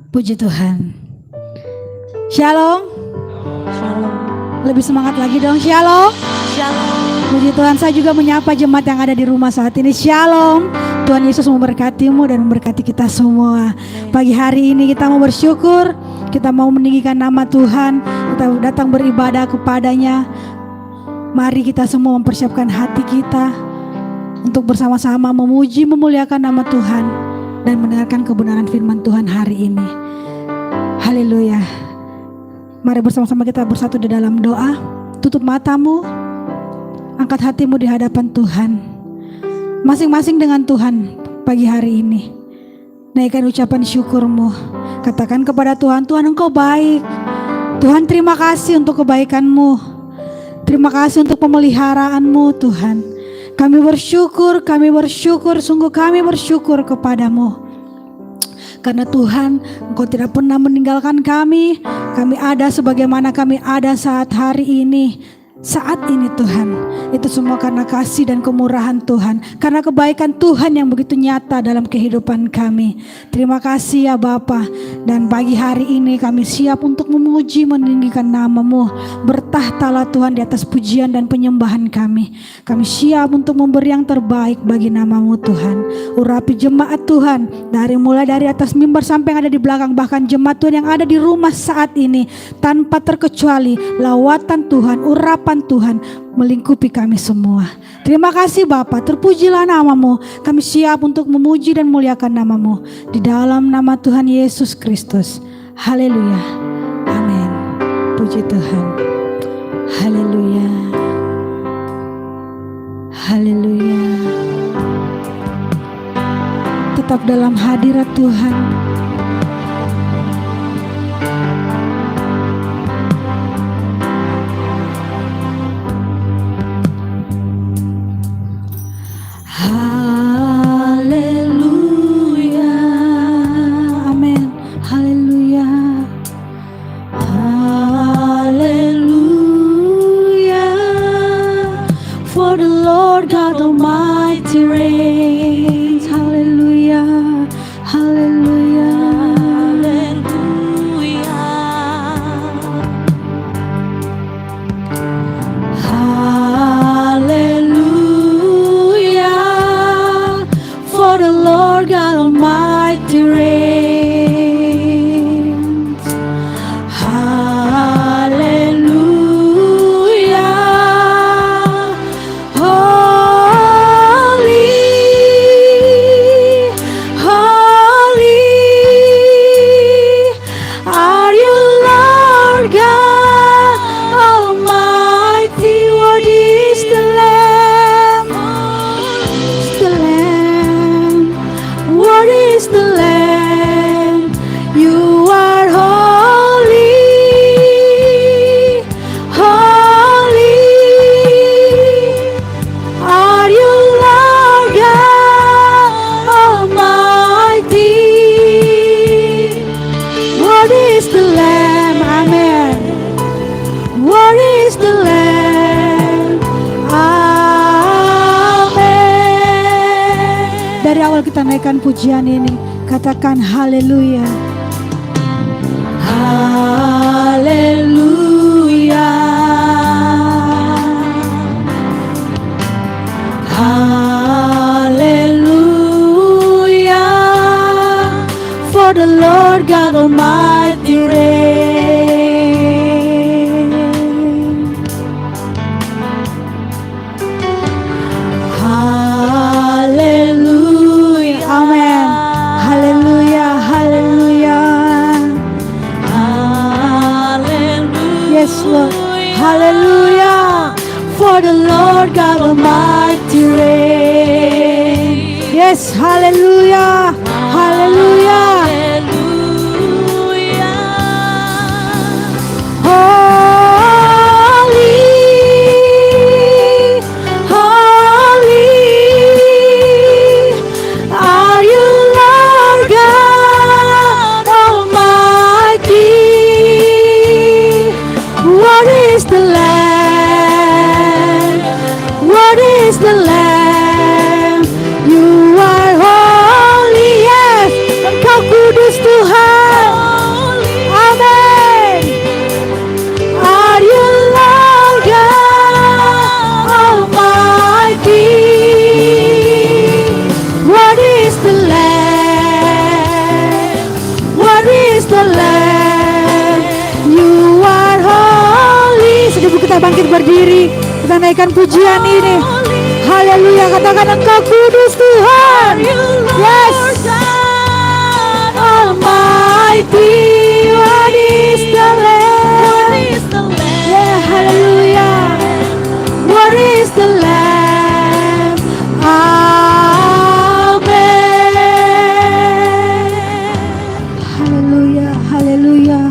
Puji Tuhan. Shalom. Shalom. Lebih semangat lagi dong. Shalom. Shalom. Puji Tuhan, saya juga menyapa jemaat yang ada di rumah saat ini. Shalom. Tuhan Yesus memberkatimu dan memberkati kita semua. Pagi hari ini kita mau bersyukur, kita mau meninggikan nama Tuhan, kita datang beribadah kepadanya. Mari kita semua mempersiapkan hati kita untuk bersama-sama memuji, memuliakan nama Tuhan dan mendengarkan kebenaran firman Tuhan hari ini. Haleluya. Mari bersama-sama kita bersatu di dalam doa. Tutup matamu, angkat hatimu di hadapan Tuhan. Masing-masing dengan Tuhan pagi hari ini. Naikkan ucapan syukurmu. Katakan kepada Tuhan, Tuhan Engkau baik. Tuhan terima kasih untuk kebaikan-Mu. Terima kasih untuk pemeliharaanmu Tuhan. Kami bersyukur, sungguh kami bersyukur kepadamu. Karena Tuhan, Engkau tidak pernah meninggalkan kami. Kami ada sebagaimana kami ada saat hari ini. Saat ini Tuhan, itu semua karena kasih dan kemurahan Tuhan, karena kebaikan Tuhan yang begitu nyata dalam kehidupan kami. Terima kasih ya Bapa. Dan pagi hari ini kami siap untuk memuji, meninggikan nama-Mu. Bertahtalah Tuhan di atas pujian dan penyembahan kami. Kami siap untuk memberi yang terbaik bagi nama-Mu Tuhan. Urapi jemaat Tuhan, mulai dari atas mimbar sampai yang ada di belakang, bahkan jemaat Tuhan yang ada di rumah saat ini, tanpa terkecuali lawatan Tuhan, urapan Tuhan melingkupi kami semua. Terima kasih Bapa, terpujilah nama-Mu. Kami siap untuk memuji dan muliakan nama-Mu di dalam nama Tuhan Yesus Kristus. Haleluya. Amin. Puji Tuhan. Haleluya. Haleluya. Tetap dalam hadirat Tuhan. Haleluya, amin. Haleluya, haleluya. For the Lord God Almighty reigns. Haleluya, haleluya, haleluya. For the Lord God Almighty reigns. Hallelujah. Holy, holy are you, Lord God Almighty. Worthy is the Lamb. The Lamb. What is the Lamb? You are holy, holy are you, Lord God Almighty. What is the Lamb? Amen. What is the Lamb? Amen. Dari awal kita naikkan pujian ini, katakan haleluya. Haleluya. Haleluya. For the Lord God Almighty reigns. Haleluya. Amen. Haleluya. Haleluya. Yes Lord. Hallelujah. For the Lord God Almighty reigns. Yes, hallelujah. Hallelujah. Holy, holy are you, Lord God Almighty. What is the Lamb? What is the Lamb? You are holy. naikkan pujian ini. Haleluya, katakan Engkau kudus Tuhan. Yes. Almighty, what is the Lamb? Yeah, hallelujah. What is the Lamb? Amen. Hallelujah, hallelujah.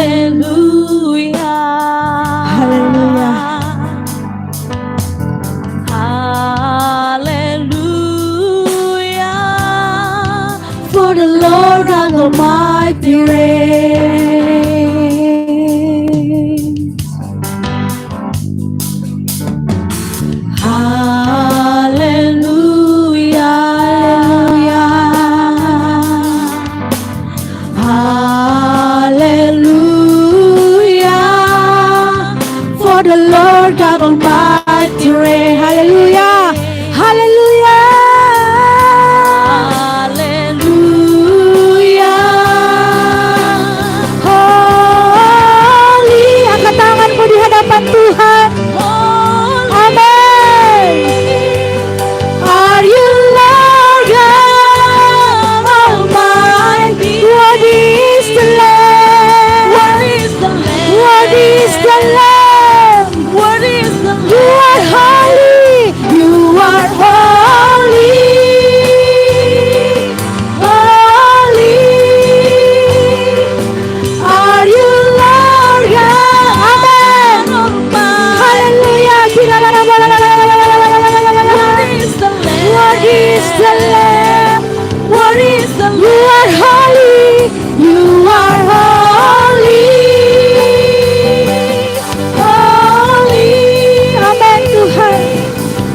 Hallelujah. Hallelujah. Hallelujah. For the Lord God Almighty reigns. Hallelujah. Hallelujah. For the Lord God Almighty reigns. Hallelujah. Hallelujah. Holy. Angkat tanganmu di hadapan Tuhan. Amen. Are you Lord God Almighty? What is the Lamb? What is the Lamb? You are holy. You are holy. Holy. Are you Lord God? Amen. Hallelujah. What is the Lamb? What is the Lamb? You are holy. You are holy. Holy. Amen Tuhan.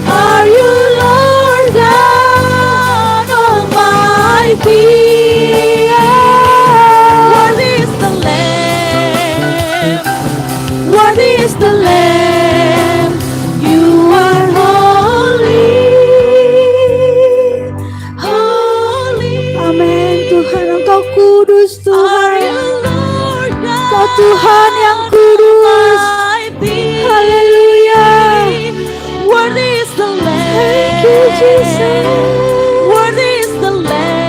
Are you Lord God Almighty? What is the Lamb? What is the Lamb? You are holy. Holy. Amin Tuhan, Engkau kudus Tuhan. Engkau Tuhan yang kudus. Haleluya. Thank you Jesus.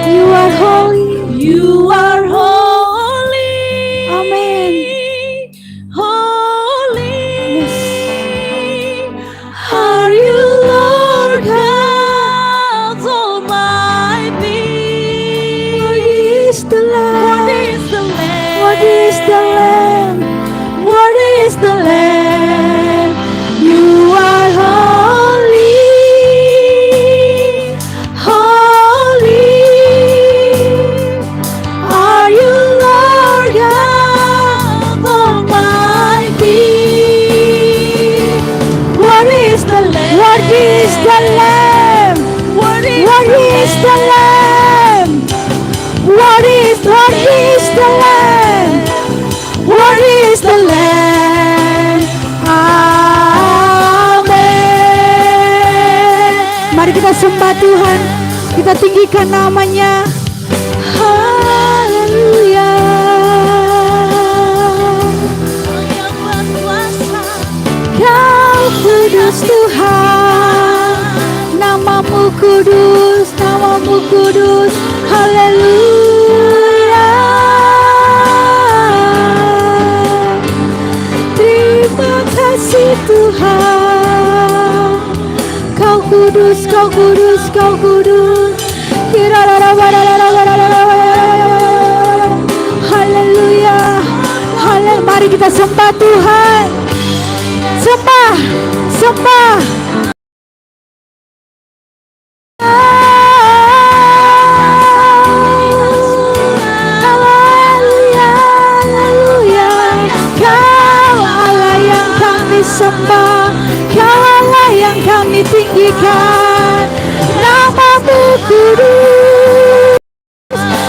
You are holy. You are holy. Amen. Holy. Yes. Are you Lord God Almighty? What is the What Lamb? is the Lamb? What is the Lamb? What is the Lamb? You are holy. Holy. Are you Lord God Almighty? What is the Lamb? What is the Lamb? What is What is the Lamb? What is the Lamb? What is the Lamb? Amen. Mari kita sembah Tuhan, kita tinggikan namanya. Haleluya. yang berkuasa? Kau kudus Tuhan, namamu kudus, namamu kudus. Haleluya. Terima kasih Tuhan. Kau kudus, kau kudus, kau kudus. Haleluya. Haleluya. Mari kita sembah Tuhan. Sembah, sembah. Haleluya, haleluya. Kau Allah yang kami sembah, Kau Allah yang kami tinggikan. Namamu kudus,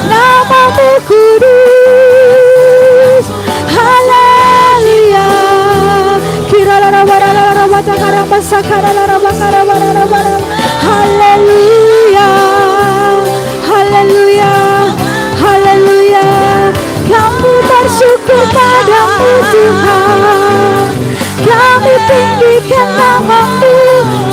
namamu kudus. Haleluya. Haleluya, haleluya, haleluya. Kami bersyukur padamu Tuhan. tinggikan namamu,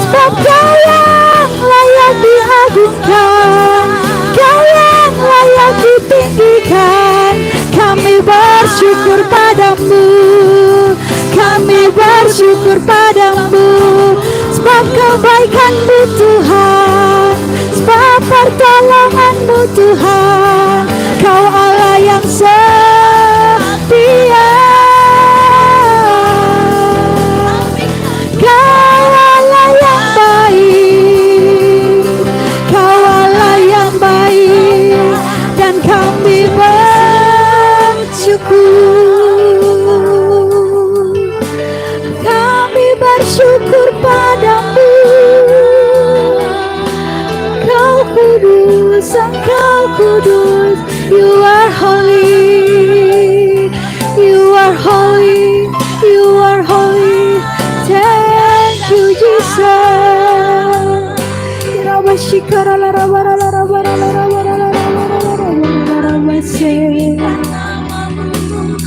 sebab Kau yang layak diagungkan, Kau yang layak ditinggikan. Kami bersyukur padamu, kami bersyukur padamu, sebab kebaikan-Mu Tuhan, sebab pertolongan-Mu Tuhan. Kau Allah yang setia, Kau Allah yang baik, Kau Allah yang baik, dan kami bersyukur, kami bersyukur padamu. Kau kudus, Engkau kudus, You are holy, You are holy, You are holy. Thank You Jesus.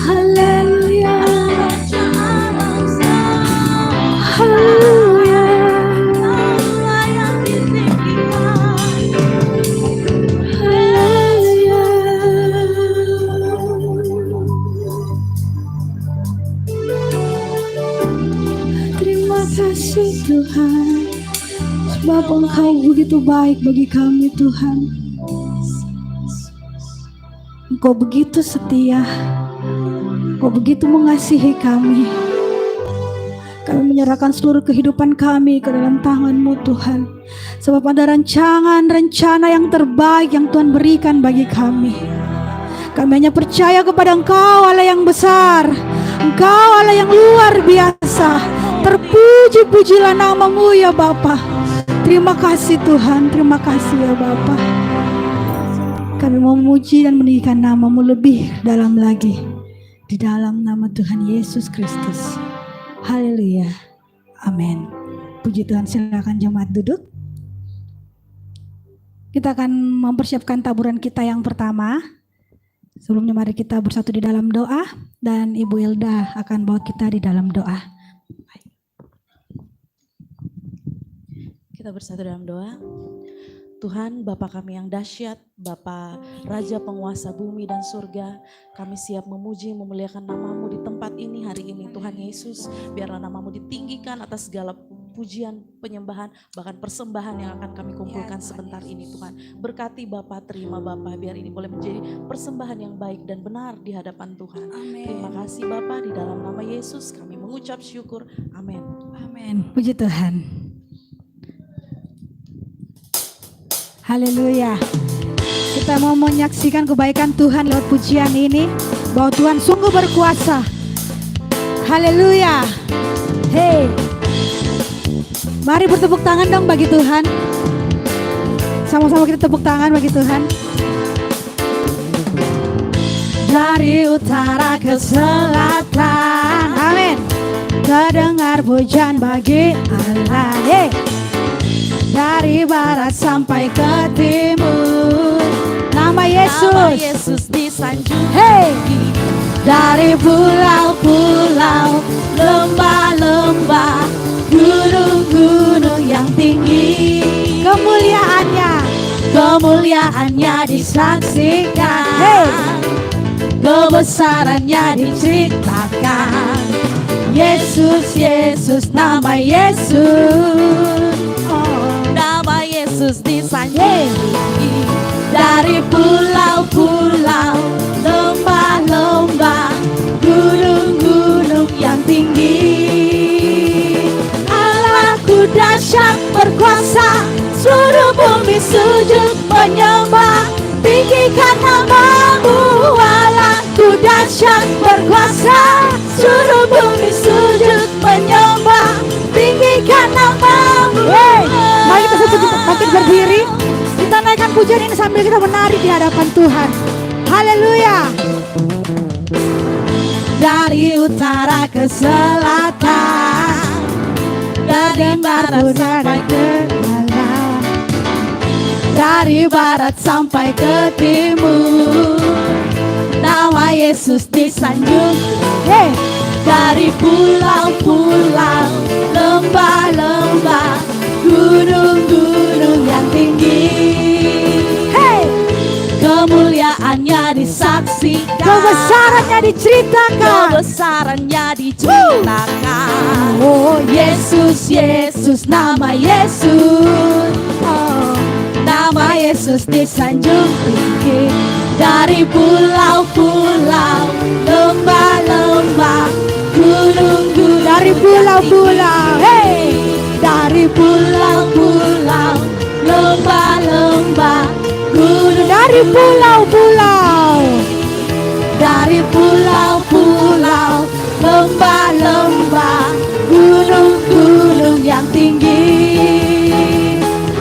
Haleluya, haleluya, terima kasih Tuhan, sebab Engkau begitu baik bagi kami Tuhan. Engkau begitu setia, Engkau begitu mengasihi kami. Kami menyerahkan seluruh kehidupan kami ke dalam tangan-Mu Tuhan, sebab ada rencana yang terbaik yang Tuhan berikan bagi kami. Kami hanya percaya kepada Engkau Allah yang besar, Engkau Allah yang luar biasa. Terpuji-pujilah nama-Mu ya Bapa. Terima kasih Tuhan, terima kasih ya Bapa. Kami mau memuji dan meninggikan nama-Mu lebih dalam lagi, di dalam nama Tuhan Yesus Kristus. Haleluya, amin. Puji Tuhan, silakan jemaat duduk. Kita akan mempersiapkan taburan kita yang pertama. Sebelumnya mari kita bersatu di dalam doa, dan Ibu Hilda akan bawa kita di dalam doa. Kita bersatu dalam doa. Tuhan, Bapa kami yang dahsyat, Bapa Raja penguasa bumi dan surga, kami siap memuji, memuliakan nama-Mu di tempat ini hari ini Tuhan Yesus. Biarlah nama-Mu ditinggikan atas segala pujian, penyembahan, bahkan persembahan yang akan kami kumpulkan sebentar ini Tuhan. Berkati Bapa, terima Bapa, biar ini boleh menjadi persembahan yang baik dan benar di hadapan Tuhan. Amen. Terima kasih Bapa, di dalam nama Yesus kami mengucap syukur. Amin. Amin. Puji Tuhan. Haleluya. Kita mau menyaksikan kebaikan Tuhan lewat pujian ini, bahwa Tuhan sungguh berkuasa. Haleluya. Hey, mari bertepuk tangan dong bagi Tuhan. Sama-sama kita tepuk tangan bagi Tuhan. Dari utara ke selatan, amin, terdengar pujian bagi Allah. Hey. Dari barat sampai ke timur, nama Yesus disanjung. Hey, dari pulau-pulau, lembah-lembah, gunung-gunung yang tinggi, kemuliaannya disaksikan. Hey, kebesarannya diceritakan. Yesus, nama Yesus. Yesus disanjung. Dari pulau-pulau, lembah-lembah, gunung-gunung yang tinggi. Allahku dahsyat berkuasa, seluruh bumi sujud menyembah. Tinggikan nama-Mu, Allahku dahsyat berkuasa, seluruh bumi sujud menyembah. Tinggikan nama-Mu. Mari kita makin berdiri, kita naikkan pujian ini sambil kita menari di hadapan Tuhan. Haleluya. Dari utara ke selatan, dari barat sampai ke barat, dari barat sampai ke timur, nama Yesus disanjung. Hey, dari pulau-pulau, lembah-lembah, gunung-gunung yang tinggi. Hey, Kemuliaannya disaksikan, kebesarannya diceritakan. kebesarannya diceritakan. Oh, Yesus, Yesus, nama Yesus, oh, nama Yesus disanjung tinggi. Dari pulau-pulau, lembah-lembah, gunung-gunung, dari pulau-pulau, hey, dari pulau-pulau, lembah-lembah, gunung, dari pulau-pulau, dari pulau-pulau, lembah-lembah, gunung-gunung yang tinggi.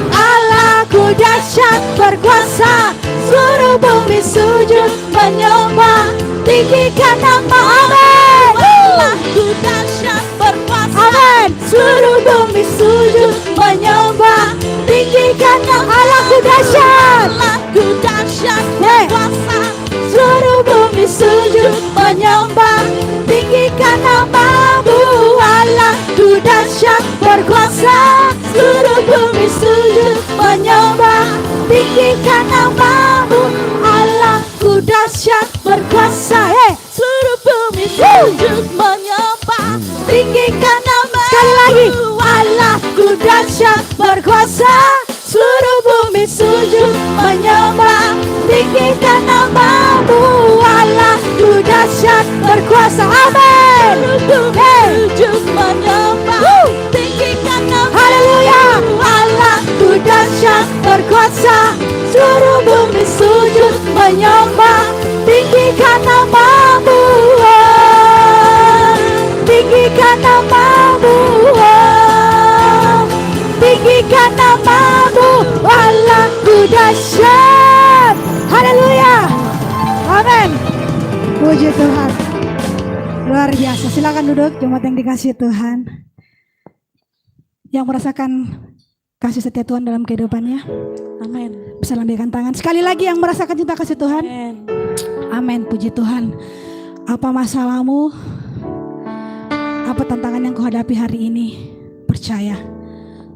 Allahku dahsyat berkuasa, seluruh bumi sujud menyembah, tinggikan nama. Amin. Allahku dahsyat berkuasa, amin. seluruh bumi sujud menyembah, tinggikan nama. Allahku dahsyat, Allahku dahsyat Hey. berkuasa, seluruh bumi sujud menyembah, tinggikan namamu. Allahku dahsyat berkuasa, seluruh bumi sujud menyembah, tinggikan namamu. Allahku dahsyat berkuasa, hey, seluruh bumi sujud menyembah, tinggikan namamu. Sekali lagi. Allahku dahsyat berkuasa, seluruh bumi sujud menyembah, tinggikan namamu. Allahku dahsyat berkuasa, amin. Hey. Sujud menyembah, tinggikan namamu. Haleluya. Allahku dahsyat berkuasa, seluruh bumi sujud menyembah, tinggikan namamu. Tinggikan namamu, tinggikan namamu. Allahku dahsyat. haleluya, amin. Puji Tuhan, luar biasa. Silakan duduk, jemaat yang dikasihi Tuhan, yang merasakan kasih setia Tuhan dalam kehidupannya. Amin. Bisa lambaikan tangan sekali lagi yang merasakan cinta kasih Tuhan. Amin. Amin, puji Tuhan. Apa masalahmu? Apa tantangan yang kau hadapi hari ini? Percaya,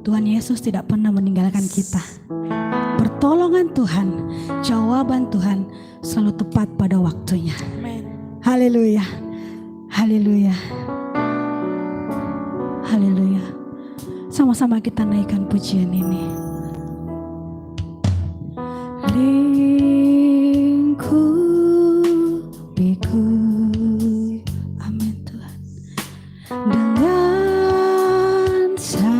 Tuhan Yesus tidak pernah meninggalkan kita. Pertolongan Tuhan, jawaban Tuhan selalu tepat pada waktunya. Amin. Haleluya, haleluya, haleluya. Sama-sama kita naikkan pujian ini. Lingkupiku, amin Tuhan, dengan sayapmu,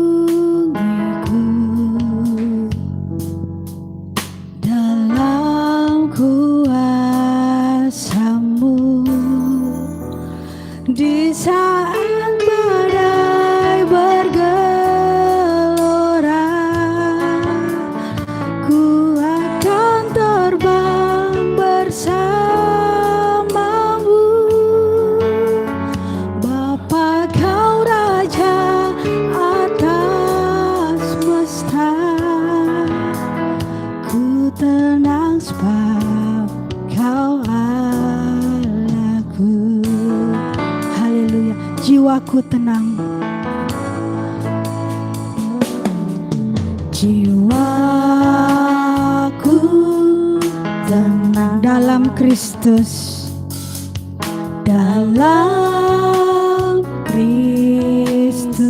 naungiku dalam kuasa-Mu. Di saat badai bergelora, ku akan terbang bersama-Mu. Bapa, Kau Raja atas semesta, ku tenang sebab Kau Allahku. Haleluya, jiwaku tenang, jiwaku tenang dalam Kristus, dalam Kristus.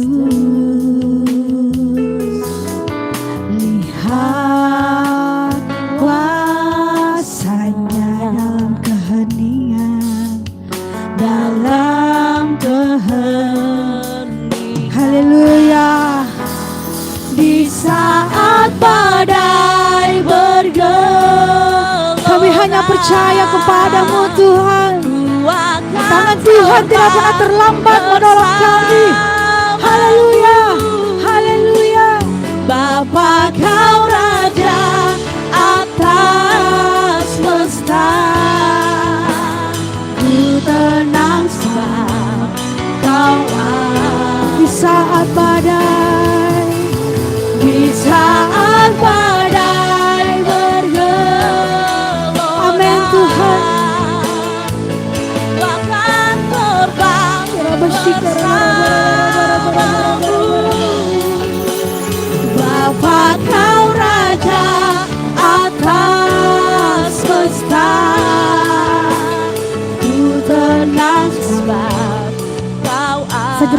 Lihat kuasa-Nya dalam keheningan, dalam keheningan. Haleluya. Di saat badai bergelora, Kami hanya percaya kepada-Mu Tuhan. Tangan Tuhan tidak pernah terlambat menolong kami. Haleluya, haleluya. Bapa, Kau Raja atas semesta, ku tenang sebab Kau Di saat badai, di saat badai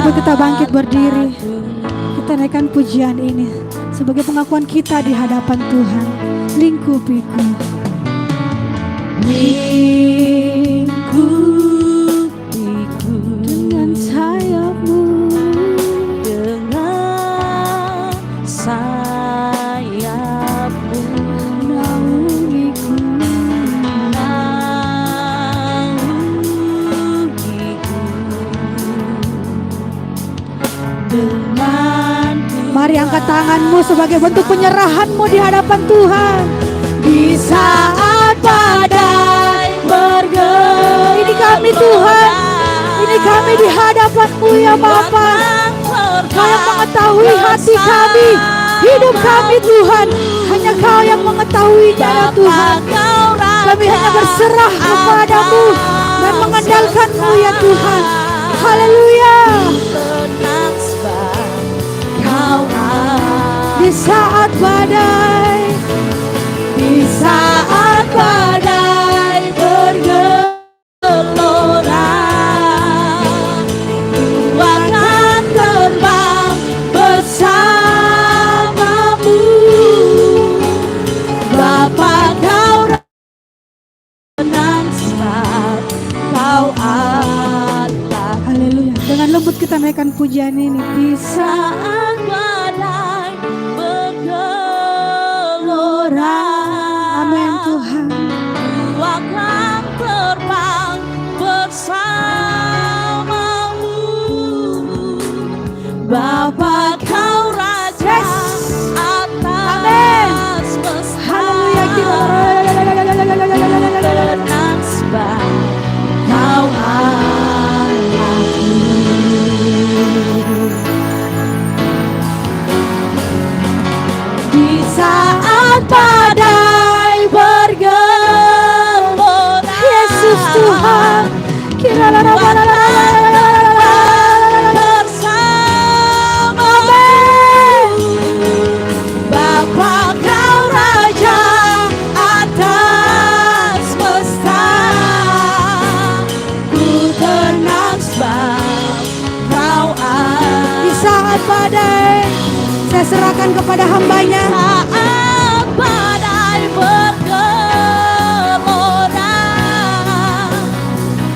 Lembut kita bangkit berdiri. Kita naikkan pujian ini sebagai pengakuan kita di hadapan Tuhan. Lingkupiku. Lingkupiku Dengan sayapmu. dengan sayapmu, Naungiku. naungiku dengan Mari angkat tanganmu sebagai bentuk penyerahanmu di hadapan Tuhan. di saat badai bergelora. Ini kami Tuhan. Ini kami di hadapan-Mu ya Bapa. Kau yang mengetahui hati kami, hidup kami Tuhan. Hanya Kau yang mengetahuinya ya Tuhan. Kami hanya berserah kepadamu dan mengandalkan-Mu ya Tuhan. Haleluya. Tenang sebab Kau Di saat badai, di saat badai bergelora, ku akan terbang bersamamu. Bapa, Kau tenang sebab Kau Allah. haleluya. Dengan lembut kita naikkan pujian ini. Di Saat badai bergelora, Amin Tuhan. ku akan terbang bersamamu. Bapa, Kau Raja atas semesta. Haleluya. Tenang sebab Kau Allahku. Di saat badai bergelora, Yesus Tuhan. bersamamu. Bapa, Kau Raja atas semesta. Ku tenang sebab Kau Di saat badai, saya serahkan kepada hamba-Nya. saat badai bergelora,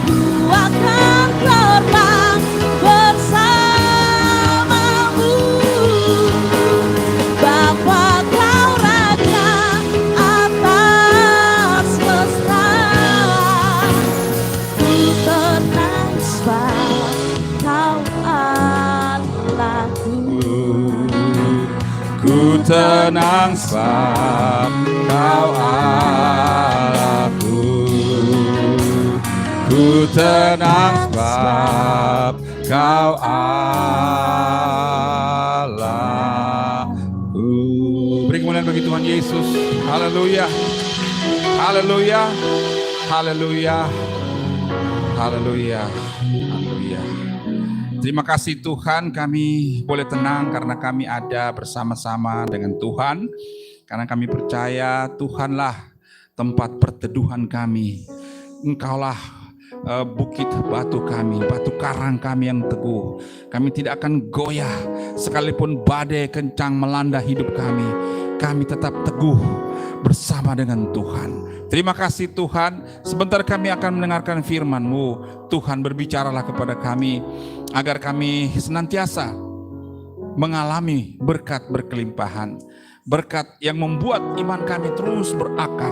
ku akan terbang bersamamu. Bapa, Kau Raja atas semesta. Ku tenang sebab Kau Allahku. Ku tenang sebab Kau Allahku. Ku tenang sebab Kau Allahku. Beri kemuliaan bagi Tuhan Yesus. Haleluya. Haleluya. Haleluya. Haleluya. Haleluya. Terima kasih Tuhan, kami boleh tenang karena kami ada bersama-sama dengan Tuhan. Karena kami percaya Tuhanlah tempat perteduhan kami. Engkaulah bukit batu kami, batu karang kami yang teguh. Kami tidak akan goyah sekalipun badai kencang melanda hidup kami. Kami tetap teguh bersama dengan Tuhan. Terima kasih Tuhan, sebentar kami akan mendengarkan firman-Mu. Tuhan, berbicaralah kepada kami agar kami senantiasa mengalami berkat berkelimpahan, berkat yang membuat iman kami terus berakar,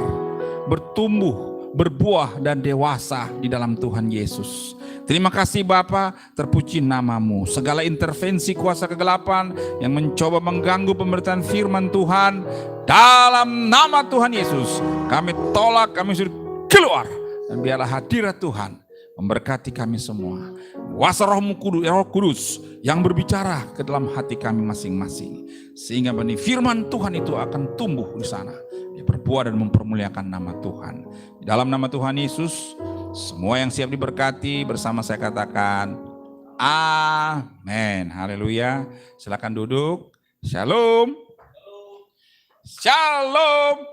bertumbuh, berbuah dan dewasa di dalam Tuhan Yesus. Terima kasih Bapa, terpuji nama-Mu. Segala intervensi kuasa kegelapan yang mencoba mengganggu pemberitaan firman Tuhan, dalam nama Tuhan Yesus kami tolak, kami suruh keluar. Dan biarlah hadirat Tuhan memberkati kami semua. Kuasa Roh Kudus yang berbicara ke dalam hati kami masing-masing, sehingga benih firman Tuhan itu akan tumbuh di sana. Dia berbuah dan mempermuliakan nama Tuhan. Di dalam nama Tuhan Yesus, semua yang siap diberkati bersama saya katakan amin. Haleluya. Silakan duduk. Shalom. Shalom.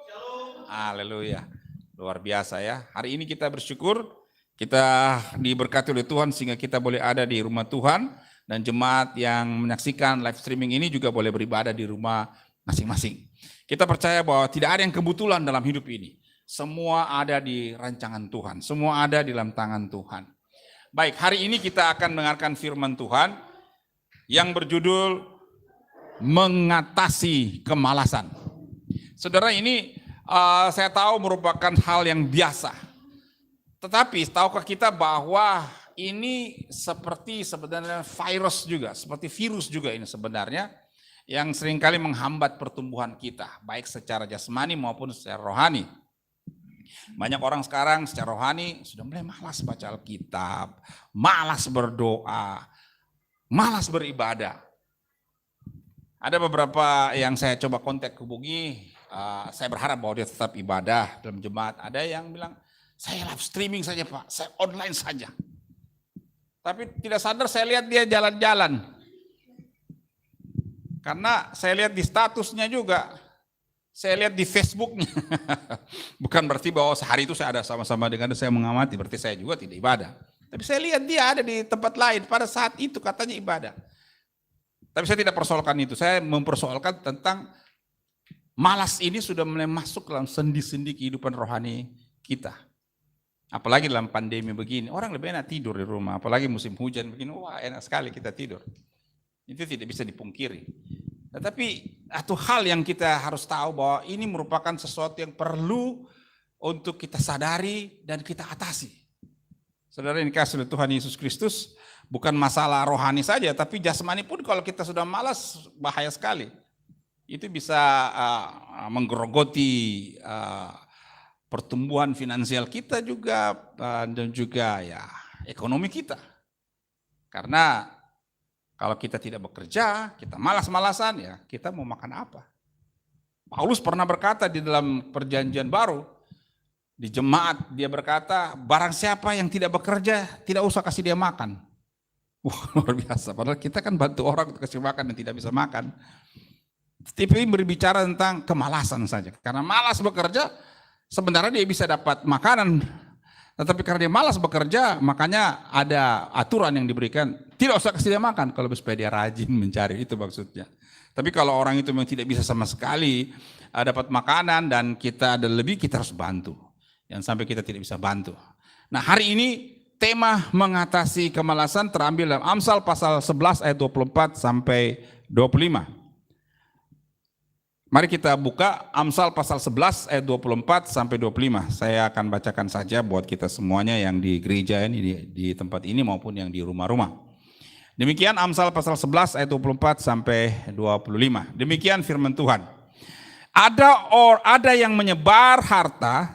Haleluya. Luar biasa ya. Hari ini kita bersyukur kita diberkati oleh Tuhan sehingga kita boleh ada di rumah Tuhan. Dan jemaat yang menyaksikan live streaming ini juga boleh beribadah di rumah masing-masing. Kita percaya bahwa tidak ada yang kebetulan dalam hidup ini. Semua ada di rancangan Tuhan, semua ada di dalam tangan Tuhan. Baik, hari ini kita akan mendengarkan firman Tuhan yang berjudul mengatasi kemalasan. Saudara, ini saya tahu merupakan hal yang biasa. Tetapi tahukah kita bahwa ini seperti sebenarnya virus juga, seperti virus juga ini sebenarnya yang seringkali menghambat pertumbuhan kita, baik secara jasmani maupun secara rohani. Banyak orang sekarang secara rohani sudah mulai malas baca Alkitab, malas berdoa, malas beribadah. Ada beberapa yang saya coba kontak hubungi, saya berharap bahwa dia tetap ibadah dalam jemaat. Ada yang bilang, saya live streaming saja Pak, saya online saja. Tapi tidak sadar saya lihat dia jalan-jalan. Karena saya lihat di statusnya juga, saya lihat di Facebooknya. Bukan berarti bahwa sehari itu saya ada sama-sama dengan saya mengamati, berarti saya juga tidak ibadah. Tapi saya lihat dia ada di tempat lain, pada saat itu katanya ibadah. Tapi saya tidak persoalkan itu, saya mempersoalkan tentang malas ini sudah mulai masuk dalam sendi-sendi kehidupan rohani kita. Apalagi dalam pandemi begini, orang lebih enak tidur di rumah, apalagi musim hujan begini, wah enak sekali kita tidur. Itu tidak bisa dipungkiri. Tetapi satu hal yang kita harus tahu bahwa ini merupakan sesuatu yang perlu untuk kita sadari dan kita atasi. Saudara yang dikasihi oleh Tuhan Yesus Kristus, bukan masalah rohani saja, tapi jasmani pun kalau kita sudah malas bahaya sekali. Itu bisa menggerogoti pertumbuhan finansial kita juga dan juga ya ekonomi kita. Karena kalau kita tidak bekerja, kita malas-malasan, ya kita mau makan apa? Paulus pernah berkata di dalam perjanjian baru, di jemaat dia berkata, barang siapa yang tidak bekerja, tidak usah kasih dia makan. Wah, luar biasa, padahal kita kan bantu orang untuk kasih makan yang tidak bisa makan. Tapi ini berbicara tentang kemalasan saja. Karena malas bekerja, sebenarnya dia bisa dapat makanan. Tetapi karena dia malas bekerja, makanya ada aturan yang diberikan. Tidak usah kasih dia makan, kalau supaya dia rajin mencari, itu maksudnya. Tapi kalau orang itu memang tidak bisa sama sekali dapat makanan dan kita ada lebih, kita harus bantu. Jangan sampai kita tidak bisa bantu. Nah, hari ini tema mengatasi kemalasan terambil dalam Amsal pasal 11 ayat 24 sampai 25. Mari kita buka Amsal pasal 11 ayat 24 sampai 25. Saya akan bacakan saja buat kita semuanya yang di gereja ini, di tempat ini maupun yang di rumah-rumah. Demikian Amsal pasal 11 ayat 24 sampai 25. Demikian firman Tuhan. Ada yang menyebar harta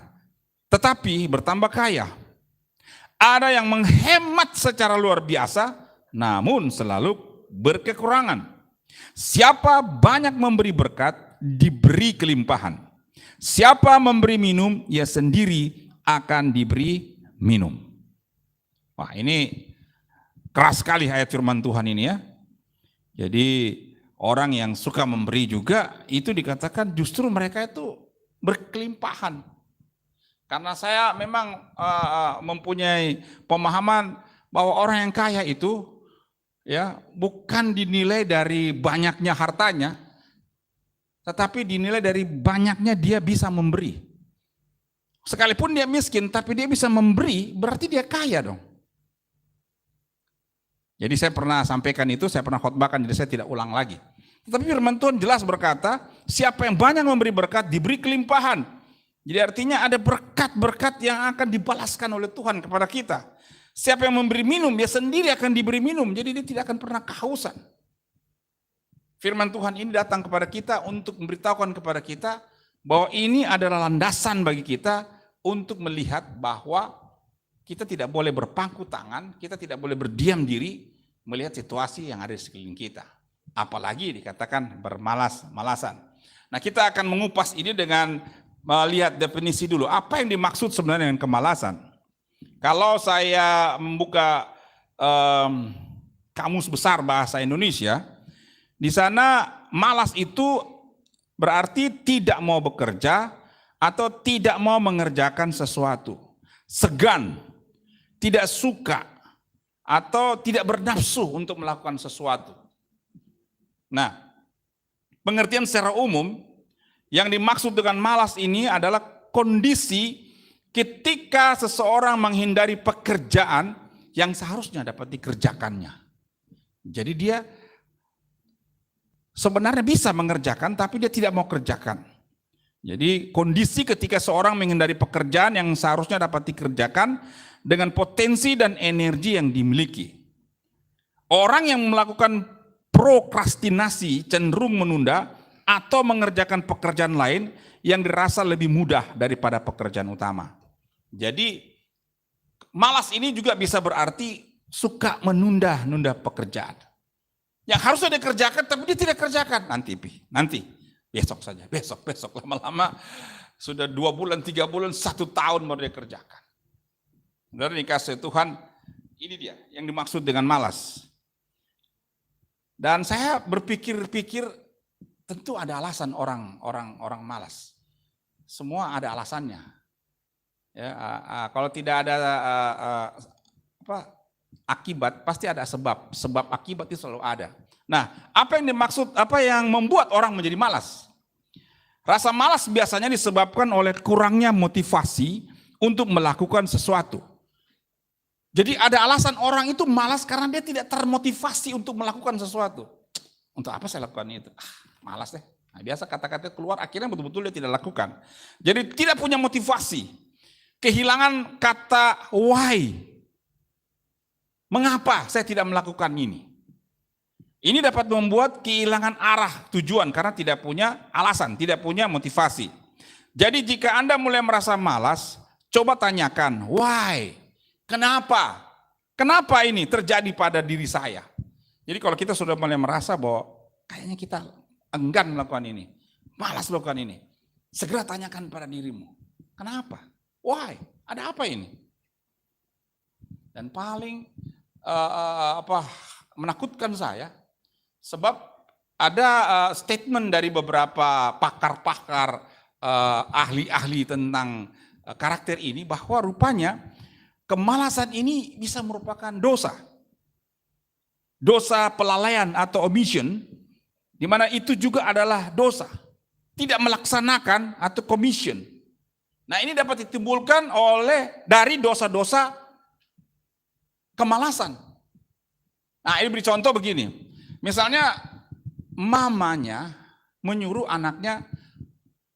tetapi bertambah kaya. Ada yang menghemat secara luar biasa namun selalu berkekurangan. Siapa banyak memberi berkat, diberi kelimpahan. Siapa memberi minum, ia sendiri akan diberi minum. Wah, ini keras sekali ayat firman Tuhan ini ya. Jadi orang yang suka memberi juga, itu dikatakan justru mereka itu berkelimpahan. Karena saya memang mempunyai pemahaman bahwa orang yang kaya itu ya bukan dinilai dari banyaknya hartanya, tetapi dinilai dari banyaknya dia bisa memberi. Sekalipun dia miskin, tapi dia bisa memberi, berarti dia kaya dong. Jadi saya pernah sampaikan itu, saya pernah khotbahkan, jadi saya tidak ulang lagi. Tetapi firman Tuhan jelas berkata, siapa yang banyak memberi berkat, diberi kelimpahan. Jadi artinya ada berkat-berkat yang akan dibalaskan oleh Tuhan kepada kita. Siapa yang memberi minum, dia sendiri akan diberi minum, jadi dia tidak akan pernah kehausan. Firman Tuhan ini datang kepada kita untuk memberitahukan kepada kita bahwa ini adalah landasan bagi kita untuk melihat bahwa kita tidak boleh berpangku tangan, kita tidak boleh berdiam diri melihat situasi yang ada di sekeliling kita. Apalagi dikatakan bermalas-malasan. Nah, kita akan mengupas ini dengan melihat definisi dulu. Apa yang dimaksud sebenarnya dengan kemalasan? Kalau saya membuka kamus besar bahasa Indonesia, di sana malas itu berarti tidak mau bekerja atau tidak mau mengerjakan sesuatu. Segan, tidak suka, atau tidak bernafsu untuk melakukan sesuatu. Nah, pengertian secara umum yang dimaksud dengan malas ini adalah kondisi ketika seseorang menghindari pekerjaan yang seharusnya dapat dikerjakannya. Jadi dia sebenarnya bisa mengerjakan tapi dia tidak mau kerjakan. Jadi kondisi ketika seorang menghindari pekerjaan yang seharusnya dapat dikerjakan dengan potensi dan energi yang dimiliki. Orang yang melakukan prokrastinasi cenderung menunda atau mengerjakan pekerjaan lain yang dirasa lebih mudah daripada pekerjaan utama. Jadi malas ini juga bisa berarti suka menunda-nunda pekerjaan. Yang harusnya dikerjakan tapi dia tidak kerjakan. Nanti, besok saja, besok, lama-lama sudah 2 bulan, 3 bulan, 1 tahun baru dia kerjakan. Dari dikasih Tuhan, ini dia yang dimaksud dengan malas. Dan saya berpikir-pikir tentu ada alasan orang malas. Semua ada alasannya. Ya, kalau tidak ada akibat, pasti ada sebab. Sebab akibat itu selalu ada. Nah, apa yang dimaksud, apa yang membuat orang menjadi malas? Rasa malas biasanya disebabkan oleh kurangnya motivasi untuk melakukan sesuatu. Jadi ada alasan orang itu malas karena dia tidak termotivasi untuk melakukan sesuatu. Untuk apa saya lakukan itu? Malas deh. Nah, biasa kata-kata keluar akhirnya betul-betul dia tidak lakukan. Jadi tidak punya motivasi. Kehilangan kata why. Mengapa saya tidak melakukan ini? Ini dapat membuat kehilangan arah tujuan karena tidak punya alasan, tidak punya motivasi. Jadi jika Anda mulai merasa malas, coba tanyakan why. Kenapa? Kenapa ini terjadi pada diri saya? Jadi kalau kita sudah mulai merasa bahwa kayaknya kita enggan melakukan ini, malas melakukan ini, segera tanyakan pada dirimu. Kenapa? Why? Ada apa ini? Dan paling menakutkan saya, sebab ada statement dari beberapa pakar-pakar, ahli-ahli tentang karakter ini, bahwa rupanya kemalasan ini bisa merupakan dosa. Dosa pelalaian atau omission, di mana itu juga adalah dosa. Tidak melaksanakan atau commission. Nah, ini dapat ditimbulkan dari dosa-dosa kemalasan. Nah, ini beri contoh begini. Misalnya mamanya menyuruh anaknya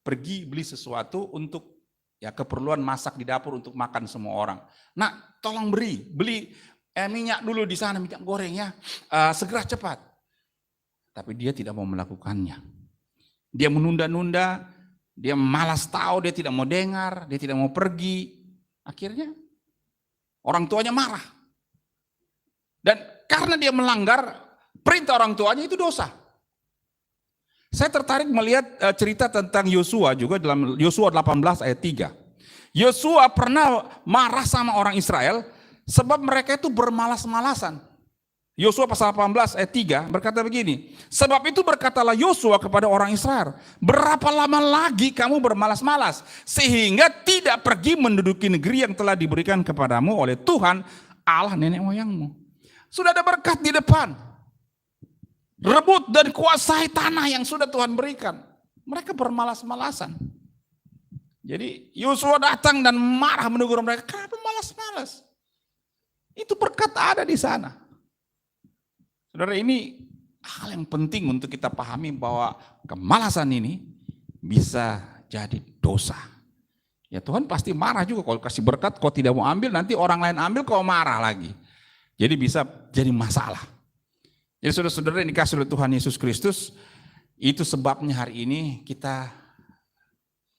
pergi beli sesuatu untuk keperluan masak di dapur untuk makan semua orang. Nah, tolong beli minyak dulu di sana, minyak goreng ya, segera cepat. Tapi dia tidak mau melakukannya. Dia menunda-nunda, dia malas tahu, dia tidak mau dengar, dia tidak mau pergi. Akhirnya orang tuanya marah. Dan karena dia melanggar perintah orang tuanya, itu dosa. Saya tertarik melihat cerita tentang Yosua juga dalam Yosua 18 ayat 3. Yosua pernah marah sama orang Israel sebab mereka itu bermalas-malasan. Yosua pasal 18 ayat 3 berkata begini, sebab itu berkatalah Yosua kepada orang Israel, berapa lama lagi kamu bermalas-malas sehingga tidak pergi menduduki negeri yang telah diberikan kepadamu oleh Tuhan Allah nenek moyangmu. Sudah ada berkat di depan, rebut dan kuasai tanah yang sudah Tuhan berikan. Mereka bermalas-malasan. Jadi Yosua datang dan marah menegur mereka, kenapa malas-malas? Itu berkat ada di sana. Saudara, ini hal yang penting untuk kita pahami bahwa kemalasan ini bisa jadi dosa. Ya Tuhan pasti marah juga kalau kasih berkat, kau tidak mau ambil, nanti orang lain ambil, kau marah lagi. Jadi bisa jadi masalah. Jadi saudara-saudara yang dikasih oleh Tuhan Yesus Kristus, itu sebabnya hari ini kita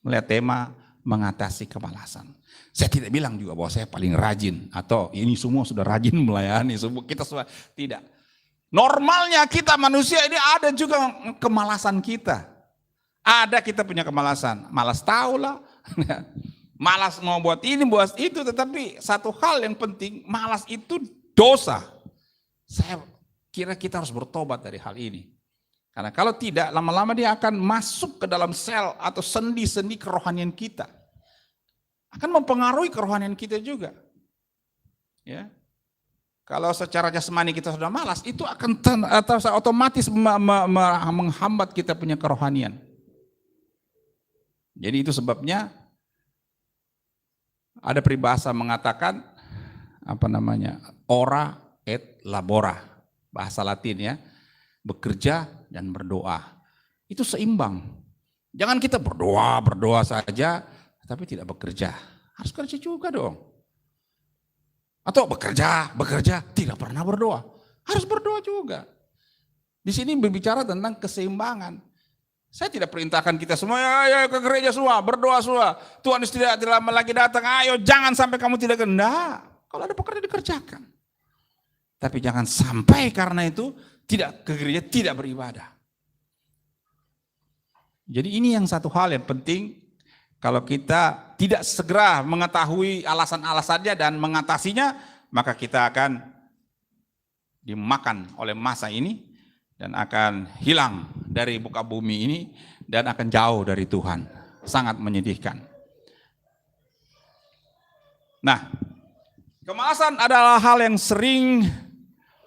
melihat tema mengatasi kemalasan. Saya tidak bilang juga bahwa saya paling rajin atau ini semua sudah rajin melayani, semua kita semua tidak. Normalnya kita manusia ini ada juga kemalasan kita. Ada kita punya kemalasan, malas tahu lah, malas mau buat ini, buat itu. Tetapi satu hal yang penting, malas itu dosa. Saya kira kita harus bertobat dari hal ini. Karena kalau tidak, lama-lama dia akan masuk ke dalam sel atau sendi-sendi kerohanian kita. Akan mempengaruhi kerohanian kita juga. Ya. Kalau secara jasmani kita sudah malas, itu akan otomatis menghambat kita punya kerohanian. Jadi itu sebabnya ada peribahasa mengatakan ora et labora, bahasa Latin ya, bekerja dan berdoa. Itu seimbang. Jangan kita berdoa saja, tapi tidak bekerja. Harus kerja juga dong. Atau bekerja, tidak pernah berdoa. Harus berdoa juga. Di sini berbicara tentang keseimbangan. Saya tidak perintahkan kita semua, ayo ke gereja semua, berdoa semua. Tuhan tidak lama lagi datang, ayo jangan sampai kamu tidak kena. Kalau ada pekerjaan dikerjakan. Tapi jangan sampai karena itu tidak ke gereja, tidak beribadah. Jadi ini yang satu hal yang penting. Kalau kita tidak segera mengetahui alasan-alasannya dan mengatasinya, maka kita akan dimakan oleh masa ini dan akan hilang dari muka bumi ini dan akan jauh dari Tuhan. Sangat menyedihkan. Nah, kemalasan adalah hal yang sering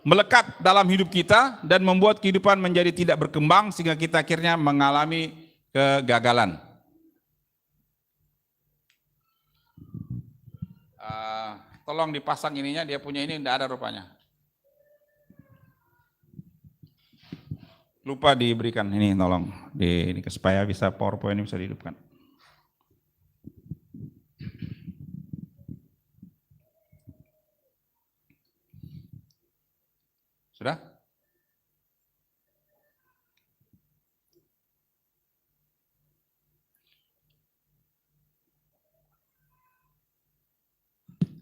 melekat dalam hidup kita dan membuat kehidupan menjadi tidak berkembang sehingga kita akhirnya mengalami kegagalan. Tolong dipasang ininya, dia punya ini tidak ada rupanya. Lupa diberikan ini, tolong ini supaya bisa PowerPoint ini bisa dihidupkan. Sudah?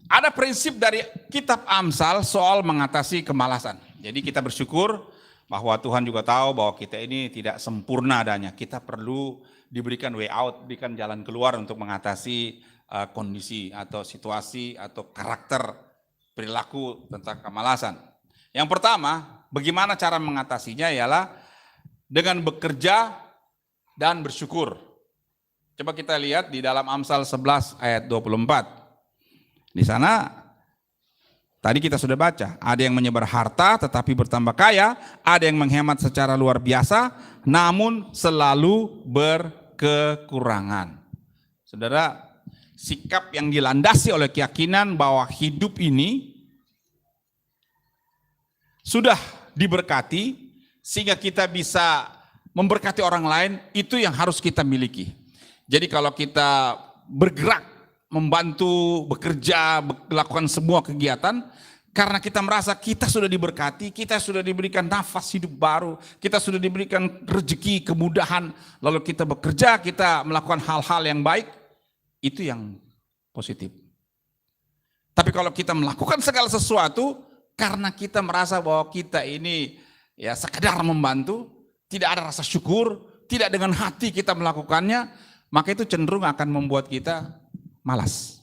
Ada prinsip dari kitab Amsal soal mengatasi kemalasan. Jadi kita bersyukur bahwa Tuhan juga tahu bahwa kita ini tidak sempurna adanya. Kita perlu diberikan way out, diberikan jalan keluar untuk mengatasi kondisi atau situasi atau karakter perilaku tentang kemalasan. Yang pertama, bagaimana cara mengatasinya ialah dengan bekerja dan bersyukur. Coba kita lihat di dalam Amsal 11 ayat 24. Di sana tadi kita sudah baca, ada yang menyebar harta tetapi bertambah kaya, ada yang menghemat secara luar biasa namun selalu berkekurangan. Saudara, sikap yang dilandasi oleh keyakinan bahwa hidup ini sudah diberkati sehingga kita bisa memberkati orang lain, itu yang harus kita miliki. Jadi kalau kita bergerak, membantu, bekerja, melakukan semua kegiatan, karena kita merasa kita sudah diberkati, kita sudah diberikan nafas hidup baru, kita sudah diberikan rezeki, kemudahan, lalu kita bekerja, kita melakukan hal-hal yang baik, itu yang positif. Tapi kalau kita melakukan segala sesuatu, karena kita merasa bahwa kita ini ya sekedar membantu, tidak ada rasa syukur, tidak dengan hati kita melakukannya, maka itu cenderung akan membuat kita malas.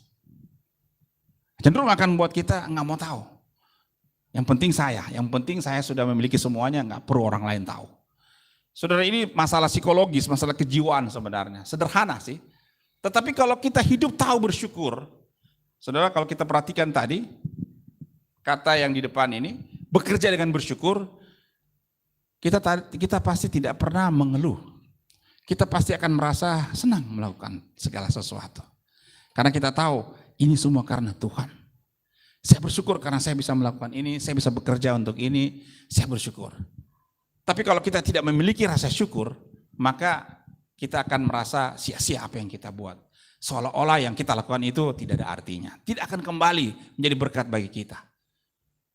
Cenderung akan membuat kita nggak mau tahu. Yang penting saya sudah memiliki semuanya, nggak perlu orang lain tahu. Saudara, ini masalah psikologis, masalah kejiwaan sebenarnya. Sederhana sih. Tetapi kalau kita hidup tahu bersyukur, saudara, kalau kita perhatikan tadi, kata yang di depan ini, bekerja dengan bersyukur, kita pasti tidak pernah mengeluh. Kita pasti akan merasa senang melakukan segala sesuatu. Karena kita tahu ini semua karena Tuhan. Saya bersyukur karena saya bisa melakukan ini, saya bisa bekerja untuk ini, saya bersyukur. Tapi kalau kita tidak memiliki rasa syukur, maka kita akan merasa sia-sia apa yang kita buat. Seolah-olah yang kita lakukan itu tidak ada artinya. Tidak akan kembali menjadi berkat bagi kita.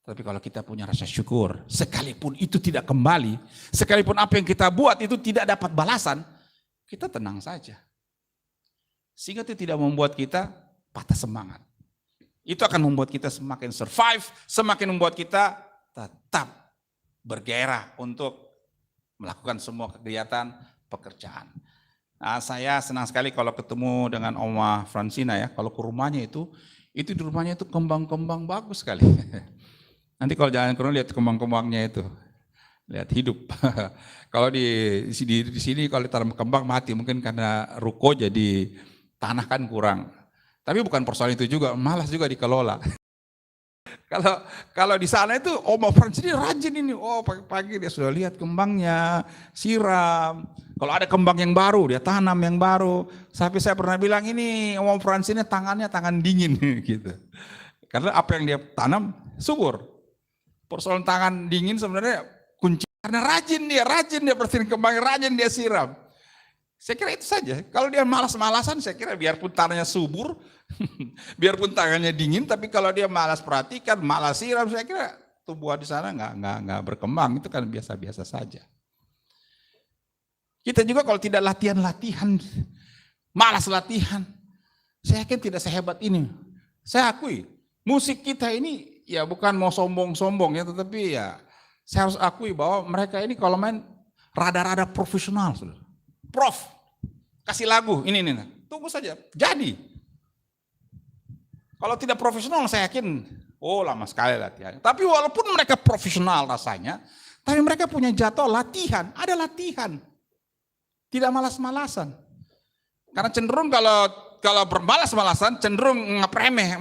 Tapi kalau kita punya rasa syukur, sekalipun itu tidak kembali, sekalipun apa yang kita buat itu tidak dapat balasan, kita tenang saja. Sehingga itu tidak membuat kita patah semangat. Itu akan membuat kita semakin survive, semakin membuat kita tetap bergairah untuk melakukan semua kegiatan pekerjaan. Nah, saya senang sekali kalau ketemu dengan Oma Francina ya, kalau ke rumahnya itu di rumahnya itu kembang-kembang bagus sekali. Nanti kalau jalan ke rumah lihat kembang-kembangnya itu, lihat hidup. Kalau di sini kalau ditanam kembang mati, mungkin karena ruko jadi tanah kan kurang. Tapi bukan persoalan itu juga, malas juga dikelola. Kalau kalau di sana itu Oma Frans ini rajin ini. Oh, pagi-pagi dia sudah lihat kembangnya, siram. Kalau ada kembang yang baru, dia tanam yang baru. Sampai saya pernah bilang ini Oma Frans ini tangannya tangan dingin gitu. Karena apa yang dia tanam subur. Persoalan tangan dingin sebenarnya kunci karena rajin dia bersihin kembang, rajin dia siram. Saya kira itu saja. Kalau dia malas-malasan, saya kira biarpun tanahnya subur, biarpun tangannya dingin, tapi kalau dia malas perhatikan, malas siram, saya kira tumbuhan di sana nggak berkembang. Itu kan biasa-biasa saja. Kita juga kalau tidak latihan, malas latihan, saya yakin tidak sehebat ini. Saya akui, musik kita ini ya bukan mau sombong-sombong ya, tetapi ya saya harus akui bahwa mereka ini kalau main rada-rada profesional, saudara. Prof, kasih lagu, ini, tunggu saja, jadi. Kalau tidak profesional saya yakin, lama sekali latihan. Tapi walaupun mereka profesional rasanya, tapi mereka punya jadwal latihan, ada latihan. Tidak malas-malasan. Karena cenderung kalau bermalas-malasan, cenderung remeh,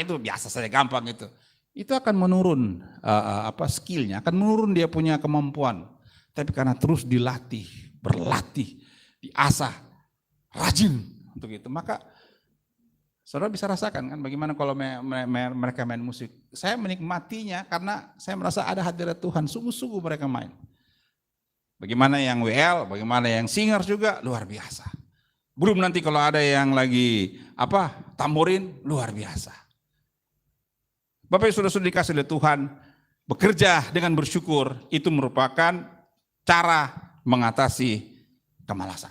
itu biasa saja, gampang itu. Itu akan menurun skillnya, akan menurun dia punya kemampuan. Tapi karena terus dilatih, berlatih, diasah, rajin untuk itu. Maka saudara bisa rasakan kan bagaimana kalau mereka main musik. Saya menikmatinya karena saya merasa ada hadirat Tuhan, sungguh-sungguh mereka main. Bagaimana yang WL, bagaimana yang singer juga luar biasa. Belum nanti kalau ada yang lagi tamborin luar biasa. Bapak Ibu sudah dikasih oleh Tuhan, bekerja dengan bersyukur itu merupakan cara mengatasi kemalasan.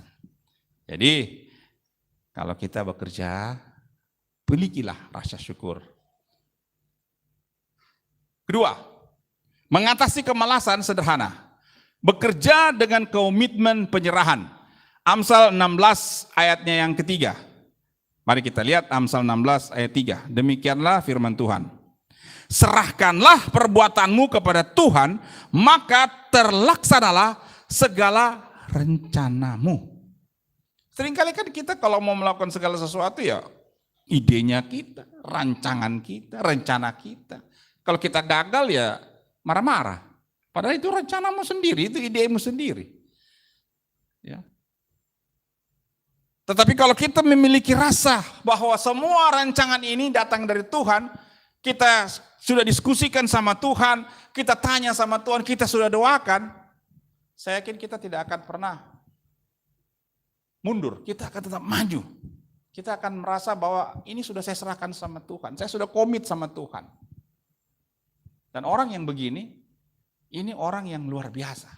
Jadi kalau kita bekerja, milikilah rasa syukur. Kedua, mengatasi kemalasan sederhana. Bekerja dengan komitmen penyerahan. Amsal 16 ayatnya yang ketiga. Mari kita lihat Amsal 16 ayat 3. Demikianlah firman Tuhan. Serahkanlah perbuatanmu kepada Tuhan, maka terlaksanalah segala rencanamu. Seringkali kan kita kalau mau melakukan segala sesuatu ya idenya kita, rancangan kita, rencana kita. Kalau kita gagal ya marah-marah. Padahal itu rencanamu sendiri, itu idemu sendiri. Ya. Tetapi kalau kita memiliki rasa bahwa semua rancangan ini datang dari Tuhan, kita sudah diskusikan sama Tuhan, kita tanya sama Tuhan, kita sudah doakan, saya yakin kita tidak akan pernah mundur, kita akan tetap maju. Kita akan merasa bahwa ini sudah saya serahkan sama Tuhan, saya sudah komit sama Tuhan. Dan orang yang begini, ini orang yang luar biasa.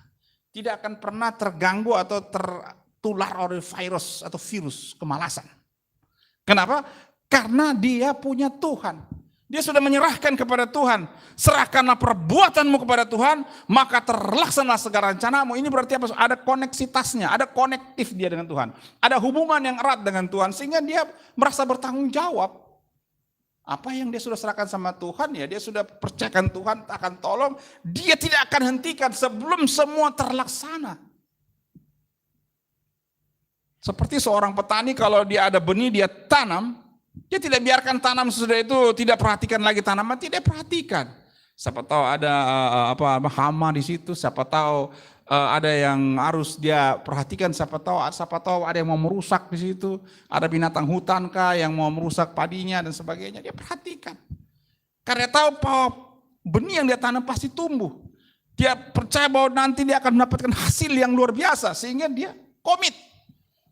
Tidak akan pernah terganggu atau tertular oleh virus atau virus kemalasan. Kenapa? Karena dia punya Tuhan. Dia sudah menyerahkan kepada Tuhan. Serahkanlah perbuatanmu kepada Tuhan, maka terlaksanalah segala rencanamu. Ini berarti apa? Ada koneksitasnya, ada konektif dia dengan Tuhan. Ada hubungan yang erat dengan Tuhan, sehingga dia merasa bertanggung jawab. Apa yang dia sudah serahkan sama Tuhan, ya dia sudah percayakan Tuhan akan tolong. Dia tidak akan hentikan sebelum semua terlaksana. Seperti seorang petani kalau dia ada benih, dia tanam. Dia tidak biarkan tanam sesudah itu, tidak perhatikan lagi tanaman, tidak perhatikan. Siapa tahu ada hama di situ, siapa tahu ada yang harus dia perhatikan, siapa tahu ada yang mau merusak di situ, ada binatang hutan kah yang mau merusak padinya dan sebagainya, dia perhatikan. Karena tahu bahwa benih yang dia tanam pasti tumbuh. Dia percaya bahwa nanti dia akan mendapatkan hasil yang luar biasa, sehingga dia komit